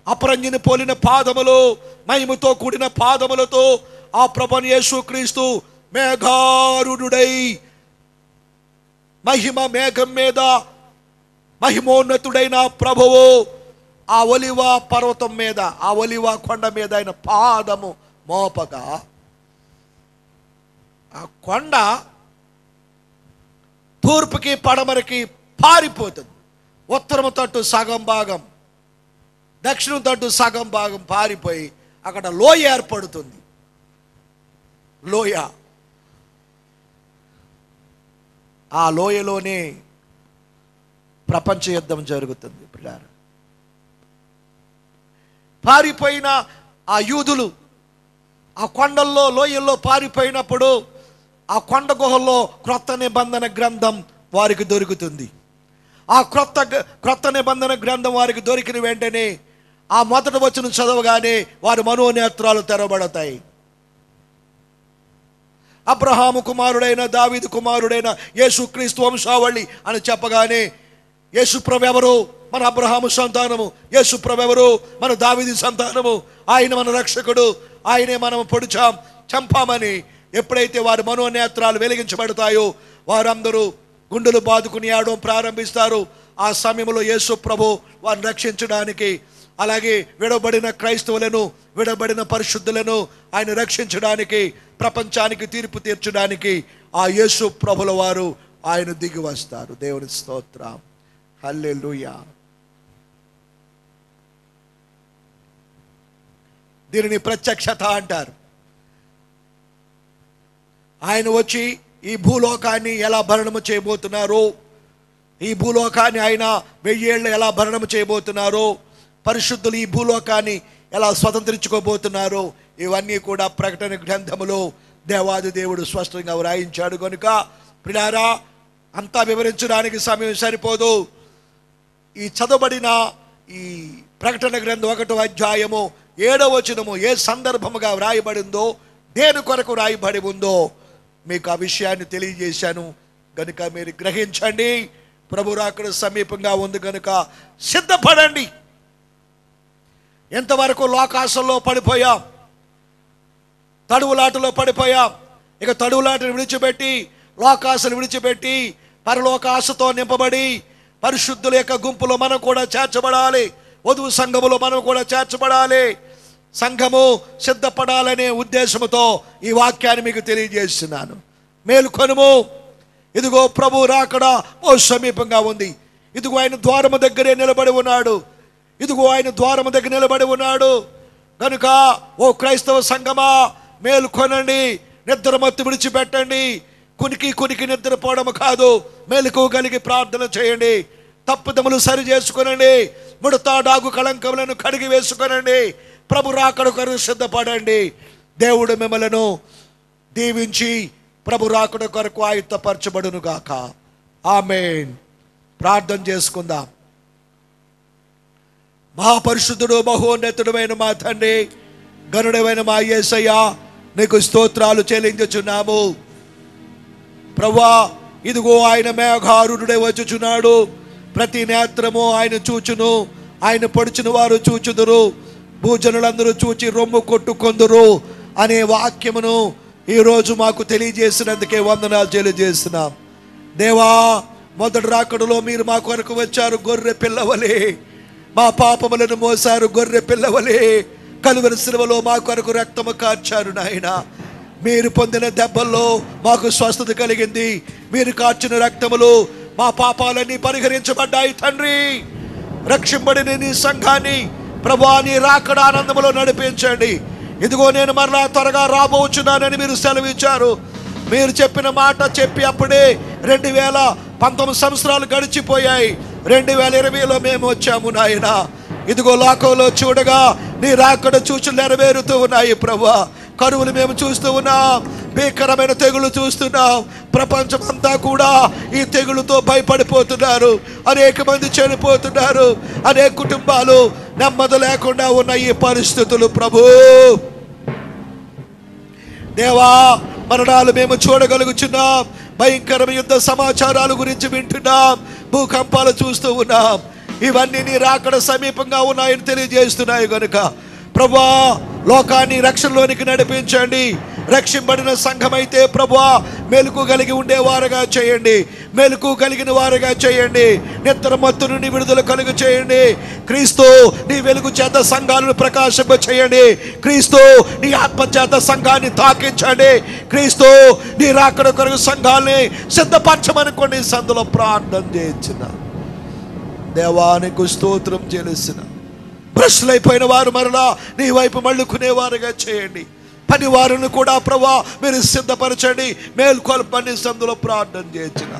అపరంజిని పోలిన పాదములు, మహిమతో కూడిన పాదములతో ఆ ప్రభువైన యేసుక్రీస్తు మేఘారుడై మహిమ మేఘం మీద మహిమోన్నతుడైన ప్రభువు ఆ ఒలివ పర్వతం మీద, ఆ ఒలివ కొండ మీద ఆయన పాదము మోపగా, ఆ కొండ తూర్పుకి పడమరకి పారిపోతుంది. ఉత్తరము తట్టు సగం భాగం, దక్షిణం తట్టు సగం భాగం పారిపోయి అక్కడ లోయ ఏర్పడుతుంది. లోయ, ఆ లోయలోనే ప్రపంచ యుద్ధం జరుగుతుంది. పిల్లారా, పారిపోయిన ఆ యూదులు ఆ కొండల్లో లోయల్లో పారిపోయినప్పుడు ఆ కొండ గుహల్లో క్రొత్త నిబంధన గ్రంథం వారికి దొరుకుతుంది. ఆ క్రొత్త నిబంధన గ్రంథం వారికి దొరికిన వెంటనే ఆ మొదటి వచనం చదవగానే వారి మనోనేత్రాలు తెరవబడతాయి. అబ్రహాము కుమారుడైన దావీదు కుమారుడైన యేసుక్రీస్తు వంశావళి అని చెప్పగానే యేసుప్రభు ఎవరు? మన అబ్రహాము సంతానము. యేసుప్రభు ఎవరు? మన దావీదు సంతానము. ఆయన మన రక్షకుడు, ఆయనే మనం పొడిచాం, చంపామని ఎప్పుడైతే వారి మనోనేత్రాలు వెలిగించబడతాయో వారందరూ గుండెలు బాదుకుని ఆడడం ప్రారంభిస్తారు. ఆ సమయంలో యేసు ప్రభు వారిని రక్షించడానికి, అలాగే విడబడిన క్రైస్తవులను, విడబడిన పరిశుద్ధులను ఆయన రక్షించడానికి, ప్రపంచానికి తీర్పు తీర్చడానికి ఆ యేసు ప్రభుల వారు ఆయన దిగి వస్తారు. దేవుని స్తోత్రం, హల్లెలూయా. దీనిని ప్రత్యక్షత అంటారు. ఆయన వచ్చి ఈ భూలోకాన్ని ఎలా భరణము చేయబోతున్నారో, ఈ భూలోకాన్ని ఆయన 1000 ఏళ్ళు ఎలా భరణము చేయబోతున్నారో, పరిశుద్ధులు ఈ భూలోకాన్ని ఎలా స్వతంత్రించుకోబోతున్నారో, ఇవన్నీ కూడా ప్రకటన గ్రంథములో దేవాది దేవుడు స్పష్టంగా వ్రాయించాడు. కనుక ప్రియారా, అంతా వివరించడానికి సమయం సరిపోదు. ఈ చదవబడిన ఈ ప్రకటన గ్రంథం 1వ అధ్యాయము 7వ వచనము ఏ సందర్భముగా వ్రాయబడిందో, దేని కొరకు వ్రాయబడి ఉందో మీకు ఆ విషయాన్ని తెలియజేశాను గనుక మీరు గ్రహించండి. ప్రభు రాకడ సమీపంగా ఉంది గనుక సిద్ధపడండి. ఎంతవరకు లోకాశల్లో పడిపోయాం, తడువులాటలో పడిపోయాం. ఇక తడువులాటను విడిచిపెట్టి, లోకాశలు విడిచిపెట్టి, పరలోక ఆశతో నింపబడి పరిశుద్ధుల యొక్క గుంపులో మనం కూడా చేర్చబడాలి. వధువు సంఘములో మనం కూడా చేర్చబడాలి. సంఘము సిద్ధపడాలనే ఉద్దేశంతో ఈ వాక్యాన్ని మీకు తెలియజేస్తున్నాను. మేలుకొనుము, ఇదిగో ప్రభు రాకడ ఓ సమీపంగా ఉంది. ఇదిగో ఆయన ద్వారము దగ్గరే నిలబడి ఉన్నాడు. ఇదిగో ఆయన ద్వారము దగ్గర నిలబడి ఉన్నాడు కనుక ఓ క్రైస్తవ సంఘమా, మేలుకొనండి, నిద్రమత్తు విడిచిపెట్టండి. కునికి నిద్రపోవడం కాదు, మేలుకు కలిగి ప్రార్థన చేయండి. తప్పుదములు సరి చేసుకునండి. ముడత డాగు కళంకములను కడిగి వేసుకొనండి. ప్రభు రాకడ కొరకు సిద్ధపడండి. దేవుడు మిమ్మలను దీవించి ప్రభు రాకడ కొరకు ఆయుత్తపరచబడును గాక. ఆమేన్. ప్రార్థన చేసుకుందాం. మహాపరిశుద్ధుడు, మహోన్నతుడమైన మా తండ్రి, గనుడమైన మా యేసయ్య, నీకు స్తోత్రాలు చెల్లించుచున్నాము. ప్రభువా, ఇదిగో ఆయన మేఘారుడై వచ్చుచున్నాడు. ప్రతి నేత్రము ఆయన చూచును, ఆయన పొడిచిన వారు చూచుదురు, భూజనులందరూ చూచి రొమ్ము కొట్టుకొందురు అనే వాక్యమును ఈరోజు మాకు తెలియజేసినందుకే వందనాలు తెలియజేస్తున్నాం. దేవా, మొదటి రాకడలో మీరు మా కొరకు వచ్చారు గొర్రె పిల్లవలే. మా పాపములను మోసారు గొర్రె పిల్లవలే. కలువరి శిలువలో మా కొరకు రక్తము కార్చారు నాయన. మీరు పొందిన దెబ్బల్లో మాకు స్వస్థత కలిగింది. మీరు కార్చిన రక్తములు మా పాపాలన్నీ పరిహరించబడ్డాయి తండ్రి. రక్షింపబడిన నీ సంఘాన్ని ప్రభువా నీ రాకడ ఆనందములో నడిపించండి. ఇదిగో నేను మరలా త్వరగా రాబోచున్నానని మీరు సెలవిచ్చారు. మీరు చెప్పిన మాట చెప్పి అప్పుడే 2019 సంవత్సరాలు గడిచిపోయాయి. 2020లో మేము వచ్చాము నాయన. ఇదిగో లోకంలో చూడగా నీ రాకడ సూచనలు నెరవేరుతూ ఉన్నాయి ప్రభువా. కరువులు మేము చూస్తూ ఉన్నాం, భీకరమైన తెగులు చూస్తున్నాం. ప్రపంచం అంతా కూడా ఈ తెగులుతో భయపడిపోతున్నారు. అనేక మంది చనిపోతున్నారు. అనేక కుటుంబాలు నెమ్మది లేకుండా ఉన్న ఈ పరిస్థితులు ప్రభు దేవా, మరణాలు మేము చూడగలుగుతున్నాం. భయంకరమైన యుద్ధ సమాచారాల గురించి వింటున్నాం. భూకంపాలు చూస్తూ ఉన్నాం. ఇవన్నీ నీ రాకడ సమీపంగా ఉన్నాయని తెలియజేస్తున్నాయి కనుక ప్రభువా లోకాన్ని రక్షణలోనికి నడిపించండి. రక్షింపబడిన సంఘమైతే ప్రభువా మెలకు కలిగి ఉండేవారుగా చేయండి. మెలకు కలిగిన వారుగా చేయండి. నిద్ర మత్తు నుండి విడుదల కలుగు చేయండి. క్రీస్తు నీ వెలుగు చేత సంఘాలను ప్రకాశింప చేయండి. క్రీస్తు నీ ఆత్మ చేత సంఘాన్ని తాకించండి. క్రీస్తు నీ రాకడ కొరకు సంఘాన్ని సిద్ధపరచమని కొన్ని సందులో ప్రార్థన చేయించిన దేవానికి స్తోత్రం చెల్లిసిన. భ్రష్టులైపోయిన వారు మరలా నీ వైపు మళ్ళుకునేవారుగా చేయండి. పని వారిని కూడా ప్రభా మీరు సిద్ధపరచండి. మేల్కొల్పని సందులో ప్రార్థన చేయించిన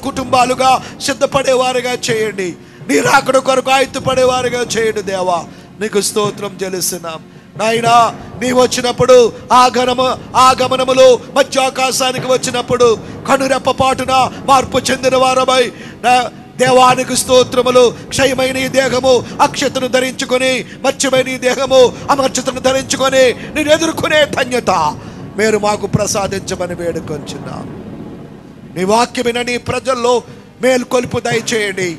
కుటుంబాలుగా సిద్ధపడేవారుగా చేయండి. నీ రాకడ కొరకు ఆయుత్తపడేవారుగా చేయండి. దేవా నీకు స్తోత్రం చెల్లిస్తున్నాం నాయనా. నీ వచ్చినప్పుడు ఆగమనములు మధ్యాకాశానికి వచ్చినప్పుడు కనురెప్పపాటున మార్పు చెందిన వారమై దేవానికి స్తోత్రములు. క్షయమైన ఈ దేహము అక్షతను ధరించుకొని, మత్స్యమైన ఈ దేహము అమర్చతను ధరించుకొని నేను ఎదుర్కొనే ధన్యత మీరు మాకు ప్రసాదించమని వేడుకొంచున్నాం. నీ వాక్యమైన నీ ప్రజల్లో మేల్కొల్పు దయచేయండి.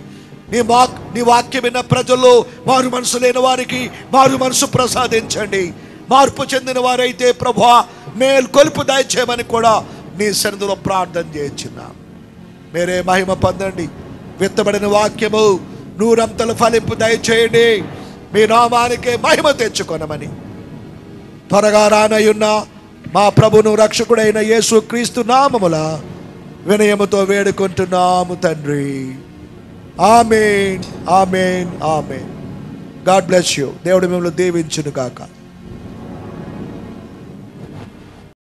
నీ వాక్యమైన ప్రజల్లో మారు మనసు లేని వారికి మారు మనసు ప్రసాదించండి. మార్పు చెందిన వారైతే ప్రభువా మేల్కొల్పు దయచేయమని కూడా నీ సన్నిధిలో ప్రార్థన చేయించున్నాం. మీరే మహిమ పొందండి. విత్తబడిన వాక్యము నూరంతల ఫలింపు దయచేయండి. మీ నామానికే మహిమ తెచ్చుకొనమని త్వరగా రానయున్న మా ప్రభును రక్షకుడైన యేసు క్రీస్తు నామముల వినయముతో వేడుకుంటున్నాము తండ్రి. Amen, amen, amen. God bless you. దేవుడు మిమ్మల్ని దీవించును గాక.